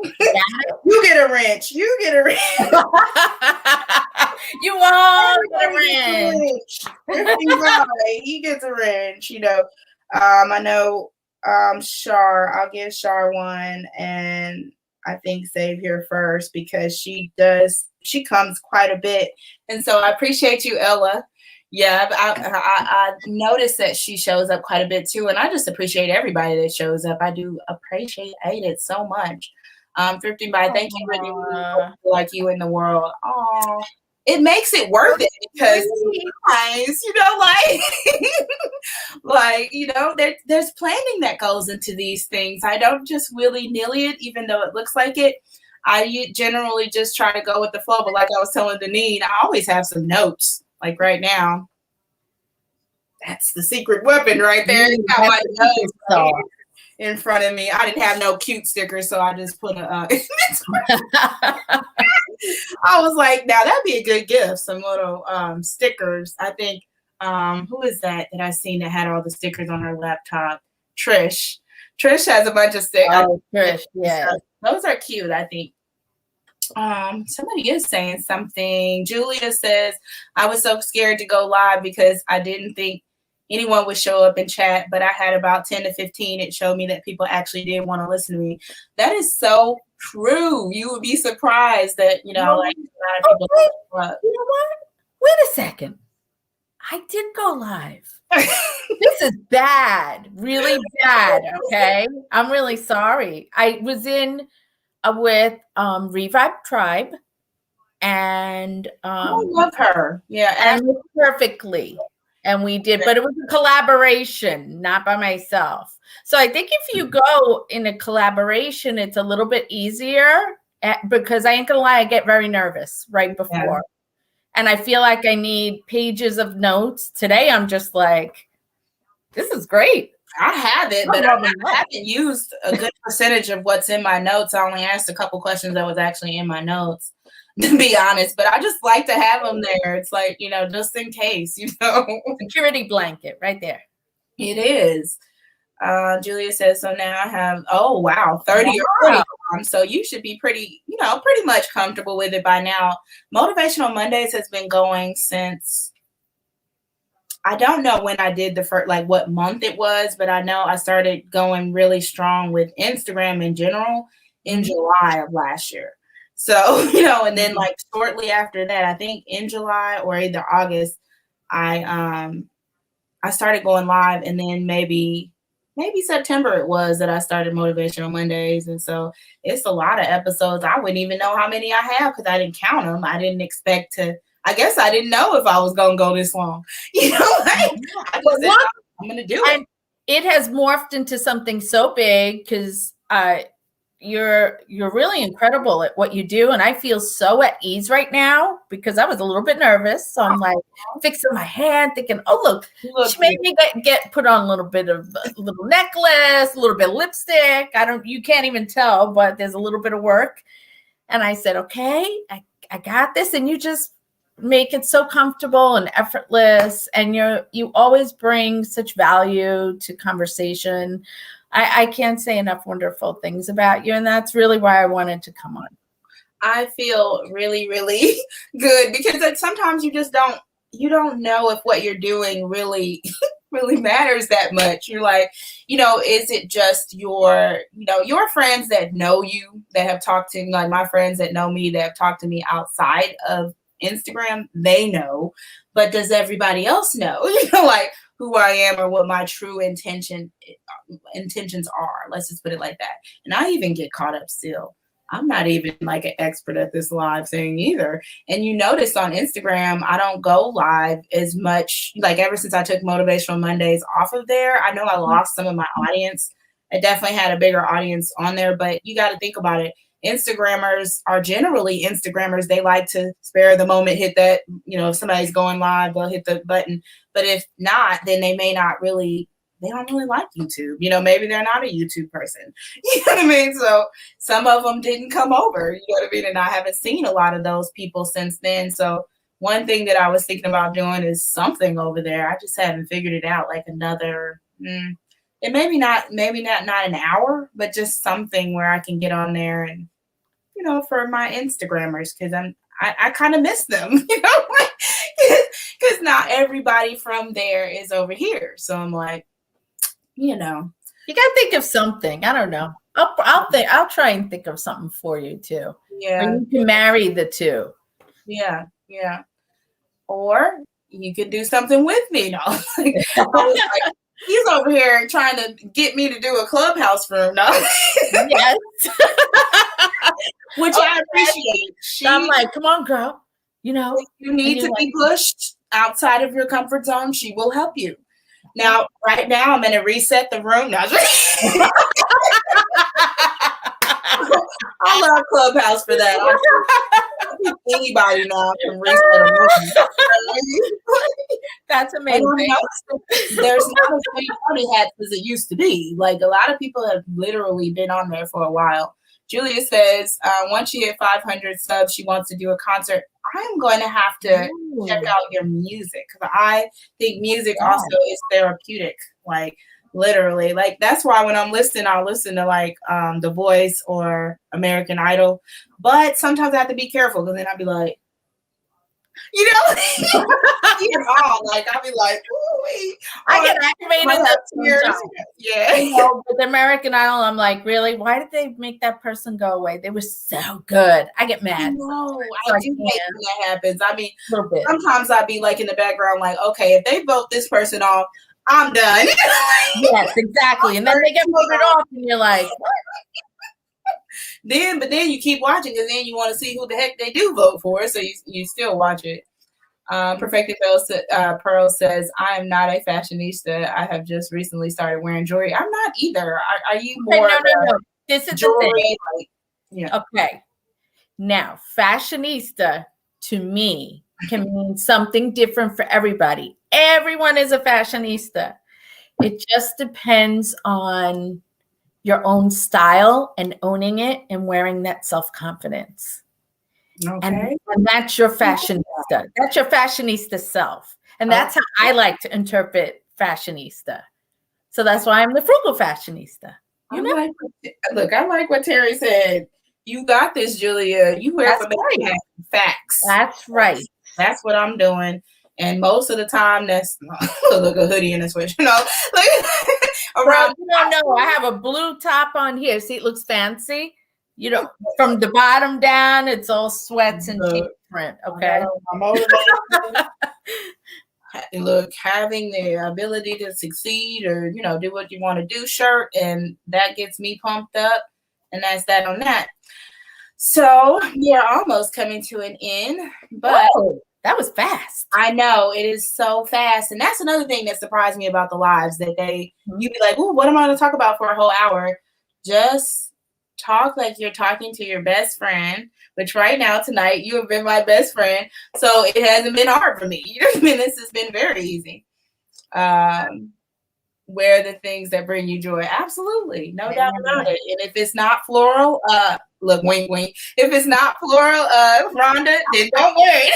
You get a wrench. You get a wrench. You all get a wrench. He gets a wrench, you know. I know Shar, I'll give Shar one, and I think save here first because she comes quite a bit. And so I appreciate you, Ella. Yeah, I noticed that she shows up quite a bit too. And I just appreciate everybody that shows up. I do appreciate it so much. Thrifting by, thank you, Brittany, like you in the world. Oh, it makes it worth it because guys, you know, like, you know, there's planning that goes into these things. I don't just willy-nilly it, even though it looks like it. I generally just try to go with the flow. But like I was telling Daneen, I always have some notes. Like right now, that's the secret weapon right there. Got my notes right in front of me. I didn't have no cute stickers, so I just put a. I was like, now that'd be a good gift. Some little stickers. I think. Who is that I seen that had all the stickers on her laptop? Trish. Trish has a bunch of stickers. Oh, Trish, yeah. Those are cute, I think. Somebody is saying something. Julia says, I was so scared to go live because I didn't think anyone would show up and chat, but I had about 10 to 15. It showed me that people actually did want to listen to me. That is so true. You would be surprised that, you know, like a lot of people. You know what? Wait a second. I did go live. This is bad, really bad. Okay. I'm really sorry. I was in with Revive Tribe and I love her. Yeah. And perfectly. And we did, but it was a collaboration, not by myself. So I think if you go in a collaboration, it's a little bit easier because I ain't gonna lie, I get very nervous right before. Yeah. And I feel like I need pages of notes. Today, I'm just like, this is great. I have it, but I haven't used a good percentage of what's in my notes. I only asked a couple questions that was actually in my notes, to be honest. But I just like to have them there. It's like, you know, just in case, you know. Security blanket right there. It is. Julia says, so now I have, oh, wow, 30 or 40. So you should be pretty, you know, pretty much comfortable with it by now. Motivational Mondays has been going since, I don't know when I did the first, like what month it was, but I know I started going really strong with Instagram in general in July of last year. So, you know, and then like shortly after that, I think in July or either August, I started going live, and then maybe September it was that I started Motivational Mondays. And so it's a lot of episodes. I wouldn't even know how many I have because I didn't count them. I didn't expect to. I guess I didn't know if I was going to go this long. You know, like, I just said, I'm going to do it. It has morphed into something so big because you're really incredible at what you do. And I feel so at ease right now because I was a little bit nervous. So I'm like fixing my hand, thinking, oh, look she made me get put on a little bit of a little necklace, a little bit of lipstick. You can't even tell, but there's a little bit of work. And I said, okay, I got this. And you just make it so comfortable and effortless, and you always bring such value to conversation. I can't say enough wonderful things about you, and that's really why I wanted to come on. I feel really, really good because sometimes you just don't know if what you're doing really really matters that much. You're like, is it just your friends that know you, that have talked to, like my friends that know me, that have talked to me outside of Instagram, they know, but does everybody else know, like who I am or what my true intentions are? Let's just put it like that. And I even get caught up still. I'm not even like an expert at this live thing either. And you notice on Instagram, I don't go live as much. Like ever since I took Motivational Mondays off of there, I know I lost some of my audience. I definitely had a bigger audience on there, but you got to think about it. Instagrammers are generally Instagrammers. They like to spare the moment, hit that, if somebody's going live, they'll hit the button. But if not, then they don't really like YouTube. Maybe they're not a YouTube person. You know what I mean? So some of them didn't come over, you know what I mean? And I haven't seen a lot of those people since then. So one thing that I was thinking about doing is something over there. I just haven't figured it out, like another, and maybe not an hour, but just something where I can get on there and, for my Instagrammers, because I kind of miss them, because not everybody from there is over here. So I'm like, you got to think of something. I don't know. I'll try and think of something for you too. Yeah. Or you can marry the two. Yeah. Yeah. Or you could do something with me. No, he's over here trying to get me to do a Clubhouse room. No. Yes. Which I appreciate. I'm like, come on, girl. You need to be pushed outside of your comfort zone. She will help you. Now, right now, I'm going to reset the room. No, I love Clubhouse for that. Anybody now can reset a room. That's amazing. There's not as many party hats as it used to be. Like, a lot of people have literally been on there for a while. Julia says, once you hit 500 subs, she wants to do a concert. I'm going to have to check out your music, because I think music also is therapeutic. Like, literally, like that's why when I'm listening, I'll listen to like The Voice or American Idol. But sometimes I have to be careful, because then I'll be like, like I'll be like, ooh, I get activated. Yeah. With American Idol, I'm like, really? Why did they make that person go away? They were so good. I get mad. No, I do hate when that happens. I mean, a little bit. Sometimes I'll be like in the background, like, okay, if they vote this person off, I'm done. Yes, exactly. And then they get voted off, and you're like, what? But then you keep watching, and then you want to see who the heck they do vote for, so you still watch it. Perfected Pearl says, I am not a fashionista. I have just recently started wearing jewelry. I'm not either. Are you more? No. This is jewelry, the thing. Okay. Now, fashionista to me can mean something different for everybody. Everyone is a fashionista. It just depends on your own style and owning it and wearing that self-confidence. Okay. And that's your fashionista. That's your fashionista self. And that's how I like to interpret fashionista. So that's why I'm the frugal fashionista. Look, I like what Terry said. You got this, Julia. You wear facts. That's right. That's what I'm doing. And most of the time, that's look a hoodie and a sweatshirt. Like around. No, I have a blue top on here. See, it looks fancy. From the bottom down, it's all sweats and cheap print. Okay. Look, having the ability to succeed or do what you want to do shirt, and that gets me pumped up, and that's that on that. So we're almost coming to an end, but that was fast. I know, it is so fast. And that's another thing that surprised me about the lives, that you'd be like, oh, what am I going to talk about for a whole hour? Just talk like you're talking to your best friend, which right now, tonight, you have been my best friend. So it hasn't been hard for me. This has been very easy. Wear the things that bring you joy. Absolutely. No doubt about it. And if it's not floral, Look, wink, wink. If it's not floral, Rhonda, then don't worry.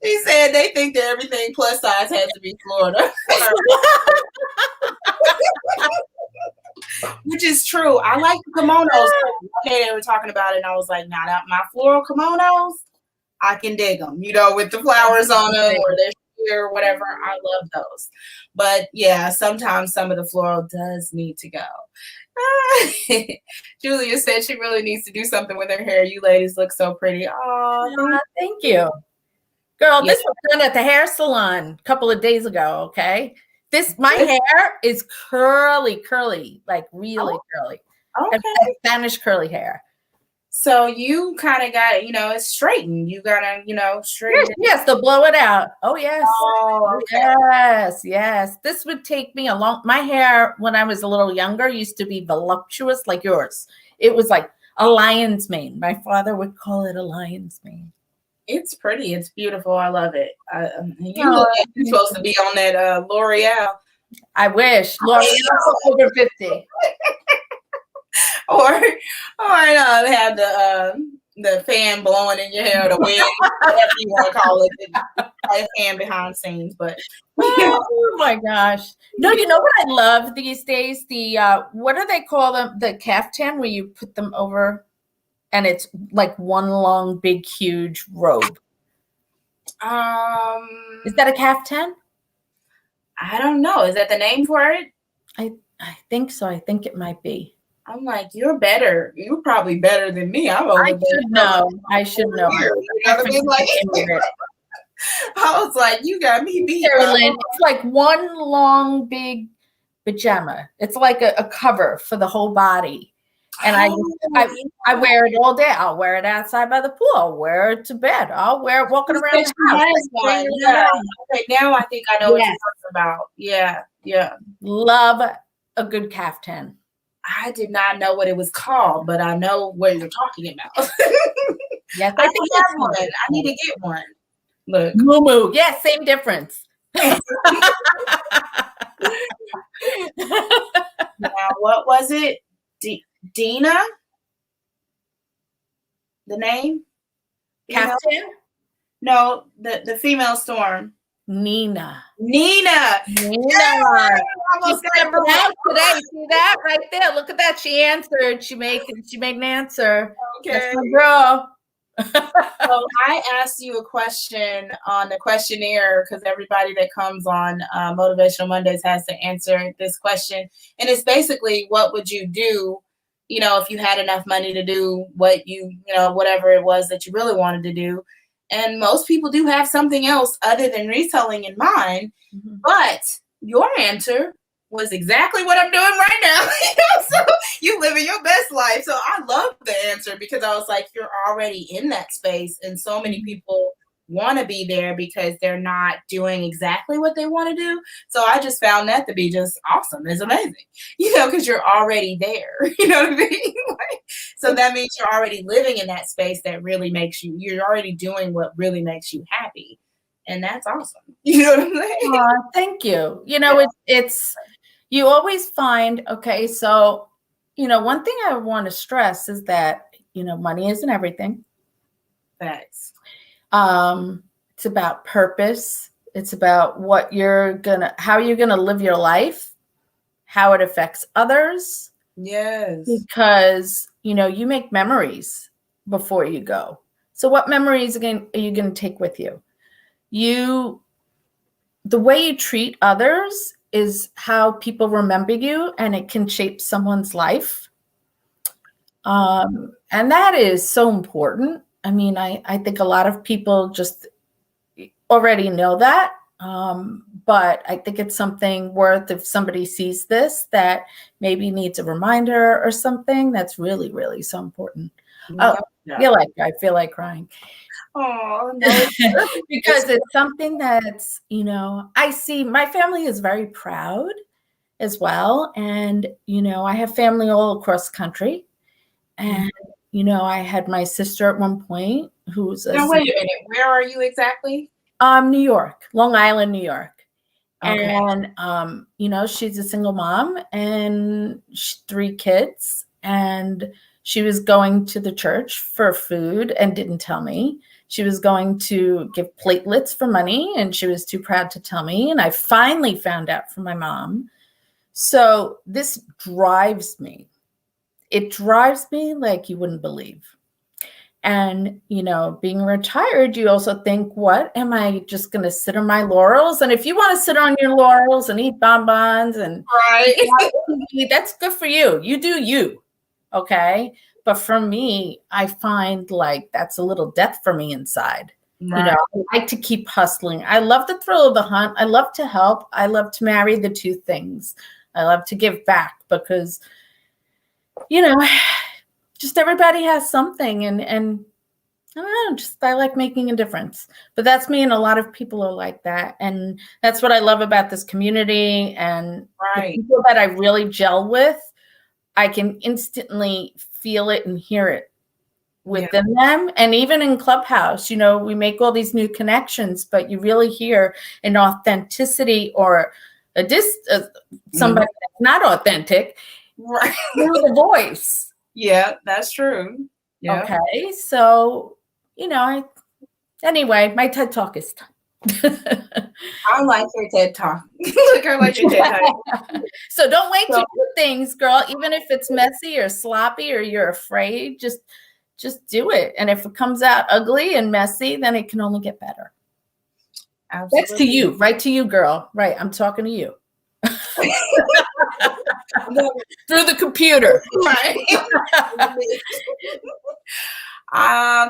He said they think that everything plus size has to be Florida. Which is true. I like the kimonos. One day they were talking about it, and I was like, nah, my floral kimonos, I can dig them, with the flowers on them or they're sheer or whatever. I love those. But yeah, sometimes some of the floral does need to go. Julia said she really needs to do something with her hair. You ladies look so pretty. Oh, thank you. Girl, this was done at the hair salon a couple of days ago, okay? My hair is curly, like really curly. Okay. Spanish curly hair. So you kind of got, it's straightened. You got to, straighten it. Yes, to blow it out. Oh, yes. Oh, okay. Yes. This would take me my hair when I was a little younger used to be voluptuous like yours. It was like a lion's mane. My father would call it a lion's mane. It's pretty. It's beautiful. I love it. You look like you're supposed to be on that L'Oreal. I wish. L'Oreal over 50. or have the fan blowing in your hair, the wind, whatever you want to call it, the fan behind scenes. But oh my gosh! No, you know what I love these days? The what do they call them? The caftan, where you put them over. And it's like one long, big, huge robe. Is that a caftan? I don't know. Is that the name for it? I think so. I think it might be. I'm like, you're better. You're probably better than me. I should know. I should know. I was like, you got me beat. It's like one long, big pajama. It's like a cover for the whole body. And I wear it all day. I'll wear it outside by the pool. I'll wear it to bed. I'll wear it walking around the house. Yeah. Okay, now I think I know what you're talking about. Yeah. Love a good caftan. I did not know what it was called, but I know what you're talking about. Yes, I think I have one. I need to get one. Look. Moo. Yeah, same difference. Now, what was it? Dina? The name? Captain? No, the female storm. Nina. Yeah, almost got it out today. See that right there? Look at that. She answered. She made an answer. Okay. That's my girl. So I asked you a question on the questionnaire because everybody that comes on Motivational Mondays has to answer this question. And it's basically, what would you do, if you had enough money to do what whatever it was that you really wanted to do. And most people do have something else other than reselling in mind. Mm-hmm. But your answer was exactly what I'm doing right now. So you living your best life. So I love the answer because I was like, you're already in that space. And so many people want to be there because they're not doing exactly what they want to do. So I just found that to be just awesome. It's amazing, because you're already there. You know what I mean? So that means you're already living in that space that really you're already doing what really makes you happy. And that's awesome. You know what I'm saying? Thank you. It's you always find, okay, so, one thing I want to stress is that, money isn't everything. Facts. It's about purpose. It's about how you're gonna live your life, how it affects others. Yes. Because, you make memories before you go. So what memories are you going to take with you? The way you treat others is how people remember you, and it can shape someone's life. And that is so important. I mean, I think a lot of people just already know that. But I think it's something worth, if somebody sees this, that maybe needs a reminder or something, that's really, really so important. I feel like crying. Oh, no. Because it's something that's, I see my family is very proud as well. And, I have family all across the country. And, I had my sister at one point who's Now, wait a minute. Where are you exactly? New York, Long Island, New York. Okay. And, she's a single mom and 3 kids. and she was going to the church for food and didn't tell me. She was going to give platelets for money, and she was too proud to tell me. And I finally found out from my mom. So this drives me. It drives me like you wouldn't believe. And, you know, being retired, you also think, what, am I just going to sit on my laurels? And if you want to sit on your laurels and eat bonbons and that's good for you. You do you. Okay. But for me, I find like that's a little death for me inside. Right. You know, I like to keep hustling. I love the thrill of the hunt. I love to help. I love to marry the two things. I love to give back because, you know, just everybody has something, and I don't know, just I like making a difference. But that's me, and a lot of people are like that. And that's what I love about this community, and the people that I really gel with, I can instantly feel it and hear it within them. And even in Clubhouse, you know, we make all these new connections, but you really hear an authenticity or somebody that's not authentic through the voice. Yeah, that's true. Yeah. Okay. So, you know, anyway, my TED Talk is done. I like your TED Talk. Look, I like your TED Talk. So don't wait to do things, girl. Even if it's messy or sloppy or you're afraid, just do it. And if it comes out ugly and messy, then it can only get better. Absolutely. That's to you, right to you, girl. Right. I'm talking to you. Through the computer. Right.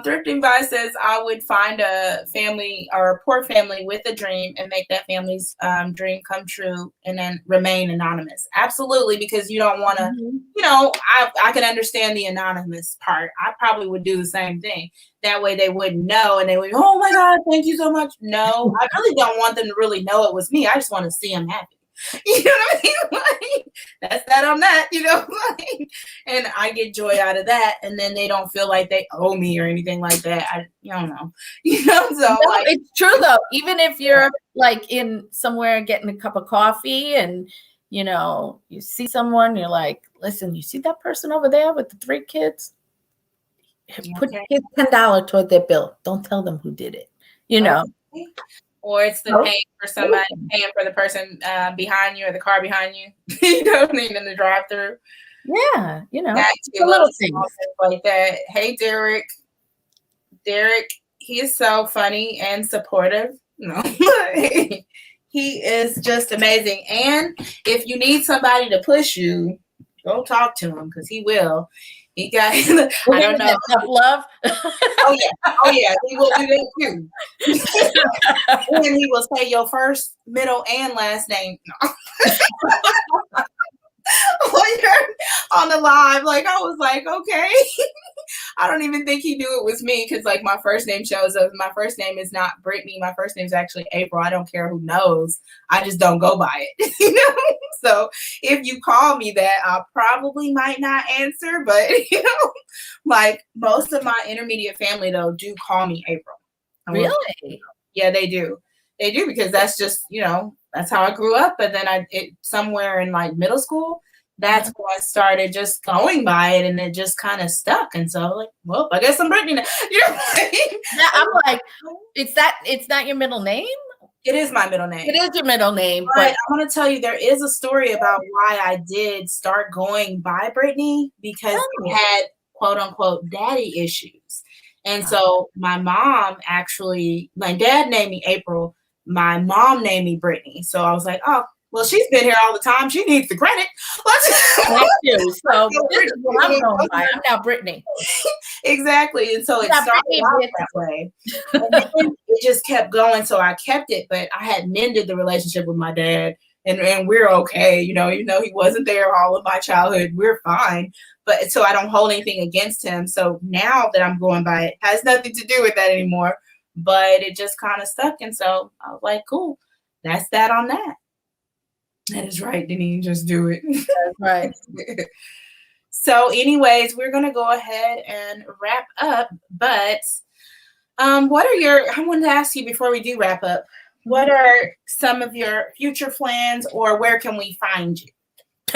Thrifting by says I would find a family or a poor family with a dream and make that family's dream come true and then remain anonymous. Absolutely, because you don't want to, you know, I can understand the anonymous part. I probably would do the same thing. That way they wouldn't know and they would, oh my God, thank you so much. No, I really don't want them to really know it was me. I just want to see them happy. You know what I mean? Like, that's that on that, you know, like, and I get joy out of that. And then they don't feel like they owe me or anything like that. I don't know, you know, so no, like, it's true though. Even if you're like in somewhere getting a cup of coffee and, you know, you see someone, you're like, listen, you see that person over there with the 3 kids? Put $10 toward their bill. Don't tell them who did it, you know. Okay. Or it's the paying for somebody, paying for the person behind you or the car behind you. You know what I mean? In the drive-through. Yeah, you know, little things like that. Hey, Derek. Derek, he is so funny and supportive. No, he is just amazing. And if you need somebody to push you, go talk to him because he will. He got, I don't know. Tough love. Oh yeah, he will do that too. And he will say your first, middle, and last name. No. When you're on the live, like I was like, okay. I don't even think he knew it was me because like my first name shows up. My first name is not Brittany. My first name is actually April. I don't care who knows. I just don't go by it. You know? So if you call me that, I probably might not answer. But you know, like most of my intermediate family though do call me April. Really? Yeah, they do. They do because that's just, you know, that's how I grew up. But then somewhere in like middle school, that's when I started just going by it and it just kind of stuck. And so like, well, I guess I'm Brittany now. You know what I mean? Yeah, I'm like, it's not your middle name? It is my middle name. It is your middle name. But I want to tell you, there is a story about why I did start going by Brittany because I had quote unquote daddy issues. And so my mom actually, my dad named me April. My mom named me Brittany. So I was like, oh, well, she's been here all the time. She needs the credit. Thank you. So this is what I'm going by. I'm now Brittany. Exactly. And so it started out that way. And then it just kept going. So I kept it, but I had mended the relationship with my dad. And we're okay. You know, even though he wasn't there all of my childhood, we're fine. But so I don't hold anything against him. So now that I'm going by it, has nothing to do with that anymore. But it just kind of stuck. And so I was like, cool, that's that on that. That is right, Daneen, just do it. That's right. So anyways, we're going to go ahead and wrap up. But I wanted to ask you before we do wrap up, what are some of your future plans or where can we find you?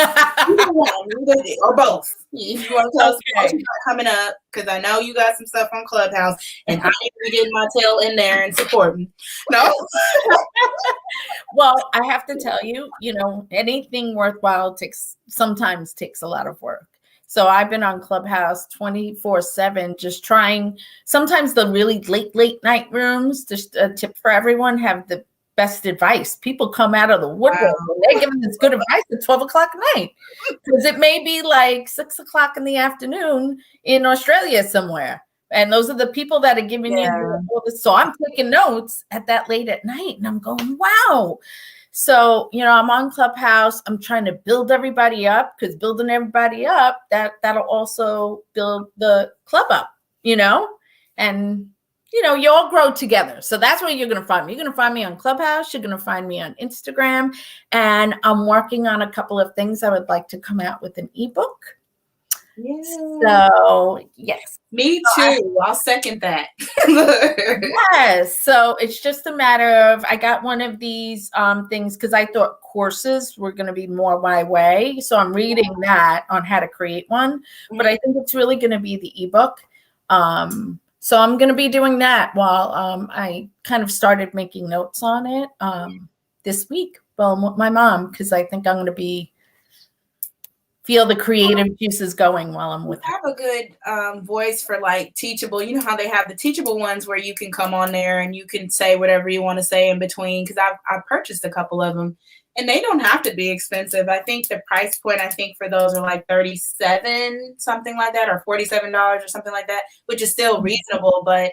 Either one, or both. If you want to tell us what you got coming up, because I know you got some stuff on Clubhouse, and I need to be getting my tail in there and supporting. No. Well, I have to tell you, anything worthwhile sometimes takes a lot of work. So I've been on Clubhouse 24/7, just trying. Sometimes the really late night rooms, just a tip for everyone, have the best advice. People come out of the woodwork and they're giving this good advice at 12 o'clock at night, because it may be like 6 o'clock in the afternoon in Australia somewhere. And those are the people that are giving you all this. So I'm taking notes at that late at night, and I'm going, wow. So, I'm on Clubhouse. I'm trying to build everybody up, because building everybody up, that'll also build the club up, and, you all grow together. So that's where you're going to find me. You're going to find me on Clubhouse. You're going to find me on Instagram. And I'm working on a couple of things. I would like to come out with an ebook. Yeah. So, yes. Me too. I'll second that. Yes. So it's just a matter of, I got one of these things, because I thought courses were going to be more my way. So I'm reading that on how to create one. But I think it's really going to be the ebook. So I'm going to be doing that while I kind of started making notes on it this week. Well, my mom, because I think I'm going to feel the creative juices going while I'm with her. I have a good voice for like teachable. You know how they have the teachable ones where you can come on there and you can say whatever you want to say in between. Because I've purchased a couple of them, and they don't have to be expensive. I think the price point, for those are like $37, something like that, or $47 or something like that, which is still reasonable. But,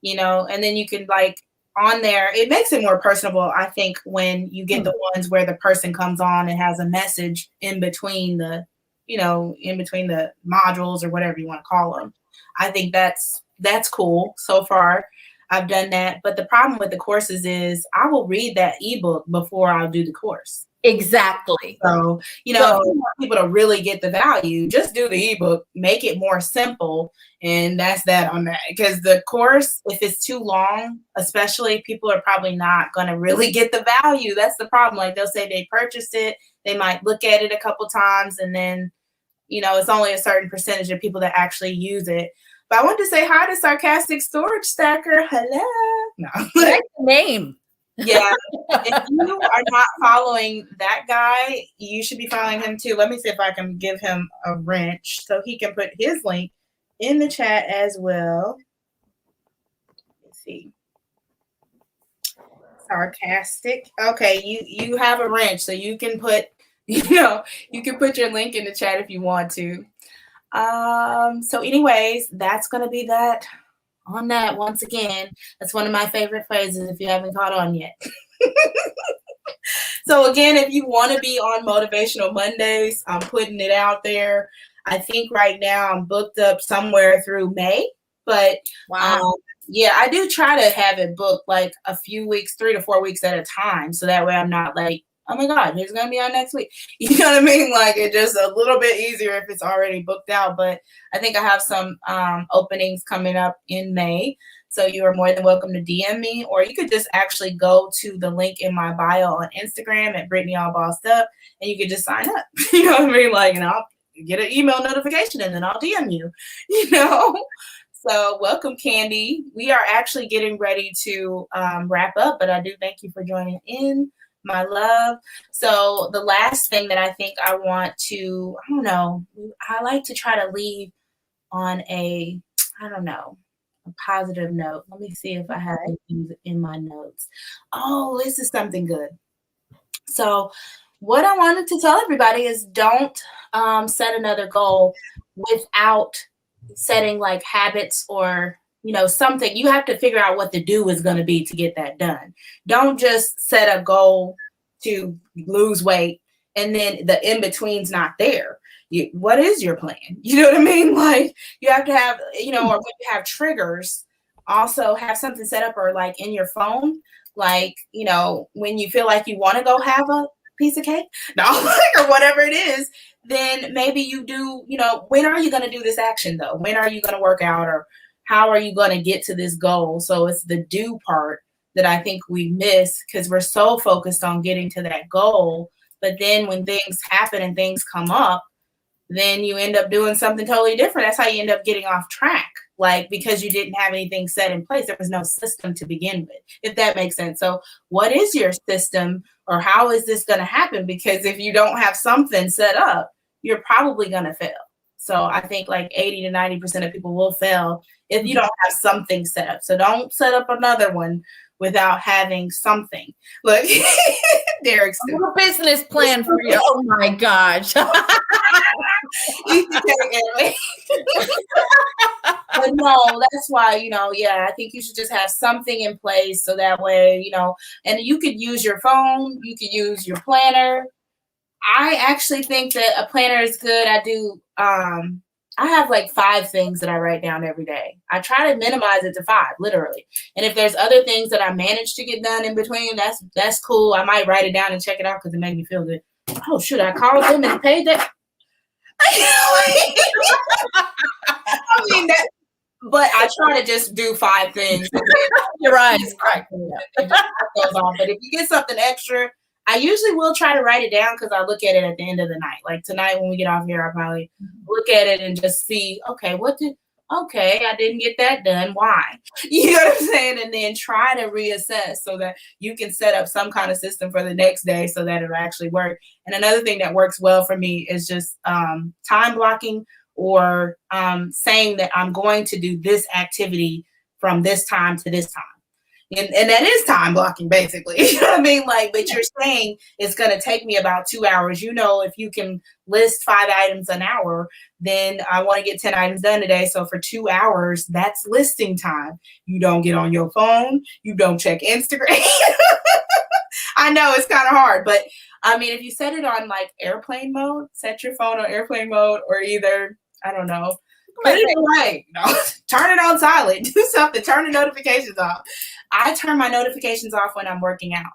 and then you can like on there, it makes it more personable, I think, when you get the ones where the person comes on and has a message in between the modules or whatever you want to call them. I think that's cool. So far, I've done that. But the problem with the courses is I will read that ebook before I'll do the course. Exactly. So, if you want people to really get the value, just do the ebook, make it more simple. And that's that on that. Because the course, if it's too long, especially, people are probably not going to really get the value. That's the problem. Like, they'll say they purchased it. They might look at it a couple times, and then, it's only a certain percentage of people that actually use it. But I want to say hi to Sarcastic Storage Stacker. Hello. No. That's the name. Yeah. If you are not following that guy, you should be following him too. Let me see if I can give him a wrench so he can put his link in the chat as well. Let's see. Sarcastic. Okay, you have a wrench, so you can put you can put your link in the chat if you want to. So anyways, that's going to be that on that. Once again, that's one of my favorite phrases if you haven't caught on yet. So again, if you want to be on Motivational Mondays, I'm putting it out there. I think right now I'm booked up somewhere through May, but wow. Yeah, I do try to have it booked like a few weeks, 3 to 4 weeks at a time. So that way I'm not like, oh my God, he's going to be on next week. You know what I mean? Like, it's just a little bit easier if it's already booked out. But I think I have some openings coming up in May. So you are more than welcome to DM me, or you could just actually go to the link in my bio on Instagram at brittanyallbossedup, and you could just sign up. You know what I mean? Like, and I'll get an email notification and then I'll DM you, So welcome, Candy. We are actually getting ready to wrap up, but I do thank you for joining in, my love. So the last thing that I think I want to, I like to try to leave on a positive note. Let me see if I have anything in my notes. Oh, this is something good. So what I wanted to tell everybody is don't set another goal without setting like habits or something. You have to figure out what the do is going to be to get that done. Don't just set a goal to lose weight and then the in-between's not there. What is your plan? You know what I mean? Like, you have to have, or when you have triggers, also have something set up, or like in your phone, like, when you feel like you want to go have a piece of cake, or whatever it is, then maybe you do, when are you going to do this action though? When are you going to work out, or how are you going to get to this goal? So it's the do part that I think we miss because we're so focused on getting to that goal But then when things happen and things come up, then you end up doing something totally different. That's how you end up getting off track. Like, because you didn't have anything set in place. There was no system to begin with, if that makes sense. So what is your system, or how is this going to happen? Because if you don't have something set up, you're probably going to fail. So I think like 80 to 90% of people will fail if you don't have something set up. So don't set up another one without having something. Look, Derek's a business plan for you. Oh my gosh. But no, that's why, I think you should just have something in place, so that way, and you could use your phone, you could use your planner. I actually think that a planner is good. I have like 5 things that I write down every day. I try to minimize it to 5, literally. And if there's other things that I manage to get done in between, that's cool. I might write it down and check it out because it made me feel good. Oh, shoot, I called them and paid that. But I try to just do 5 things. Your eyes crack. But if you get something extra, I usually will try to write it down because I look at it at the end of the night. Like tonight when we get off here, I'll probably look at it and just see, okay, I didn't get that done. Why? You know what I'm saying? And then try to reassess so that you can set up some kind of system for the next day so that it'll actually work. And another thing that works well for me is just time blocking, or saying that I'm going to do this activity from this time to this time. And that is time blocking, basically. You know what I mean? Like, but you're saying it's going to take me about 2 hours. If you can list 5 items an hour, then I want to get 10 items done today. So for 2 hours, that's listing time. You don't get on your phone. You don't check Instagram. I know it's kind of hard, but I mean, if you set it on like airplane mode, set your phone on airplane mode, or either, I don't know, put it away. Turn it on silent. Do something. Turn the notifications off. I turn my notifications off when I'm working out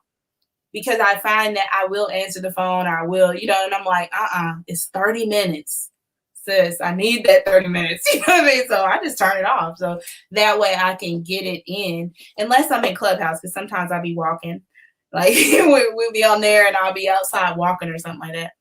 because I find that I will answer the phone. I will, and I'm like, it's 30 minutes, sis. I need that 30 minutes. You know what I mean? So I just turn it off. So that way I can get it in, unless I'm in Clubhouse, because sometimes I'll be walking. Like we'll be on there and I'll be outside walking or something like that.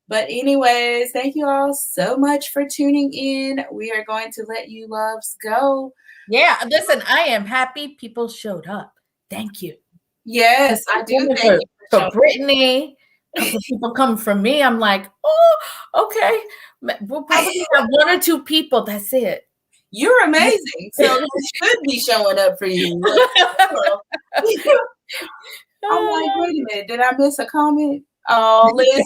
But anyways, thank you all so much for tuning in. We are going to let you loves go. Yeah, listen, I am happy people showed up. Thank you. Yes, I do. Thank you for Brittany. A couple people come from me. I'm like, oh, okay. We'll probably have 1 or 2 people. That's it. You're amazing. So who should be showing up for you? I'm like, wait a minute. Did I miss a comment? Oh, Liz.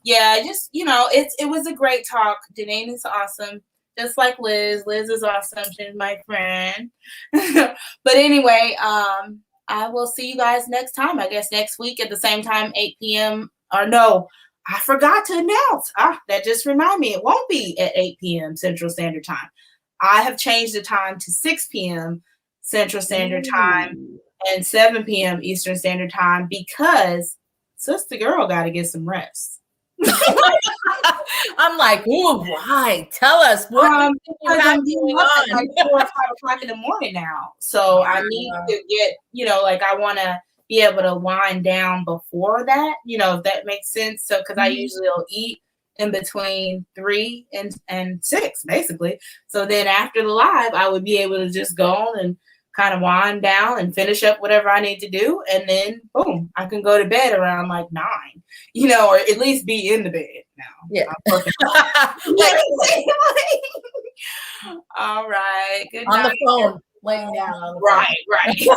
Yeah, just, it was a great talk. Daneen is awesome. Just like Liz. Liz is awesome. She's my friend. But anyway, I will see you guys next time. I guess next week at the same time, 8 p.m. Or no, I forgot to announce. That just reminded me. It won't be at 8 p.m. Central Standard Time. I have changed the time to 6 p.m. Central Standard Time and 7 p.m. Eastern Standard Time because sister girl got to get some rest. I'm like, ooh, why? Tell us what I'm going on. Like 4 or 5 o'clock in the morning now. So I need to get, I want to be able to wind down before that, if that makes sense. So, because I usually will eat in between 3 and 6, basically. So then after the live, I would be able to just go on and kind of wind down and finish up whatever I need to do. And then, boom, I can go to bed around like 9, or at least be in the bed now. Yeah. All right. Good on night. The phone, laying down on the phone. Right.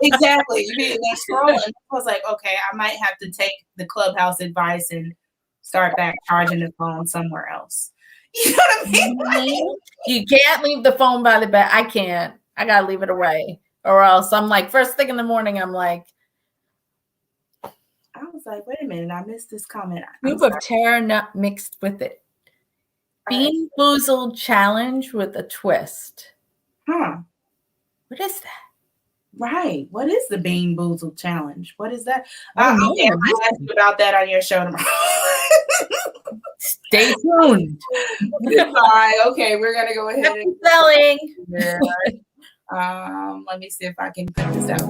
Exactly. You be there scrolling. I was like, okay, I might have to take the Clubhouse advice and start back charging the phone somewhere else. You know what I mean? Mm-hmm. You can't leave the phone by the bed. I can't. I got to leave it away. Or else I'm like, first thing in the morning, I'm like. I was like, wait a minute. I missed this comment. Scoop of terror nut mixed with it. Bean Boozled challenge with a twist. Huh. What is that? Right. What is the Bean Boozled challenge? What is that? I might ask you about that on your show tomorrow. Stay tuned. All right. Okay. We're going to go ahead Happy selling. Let me see if I can put this out.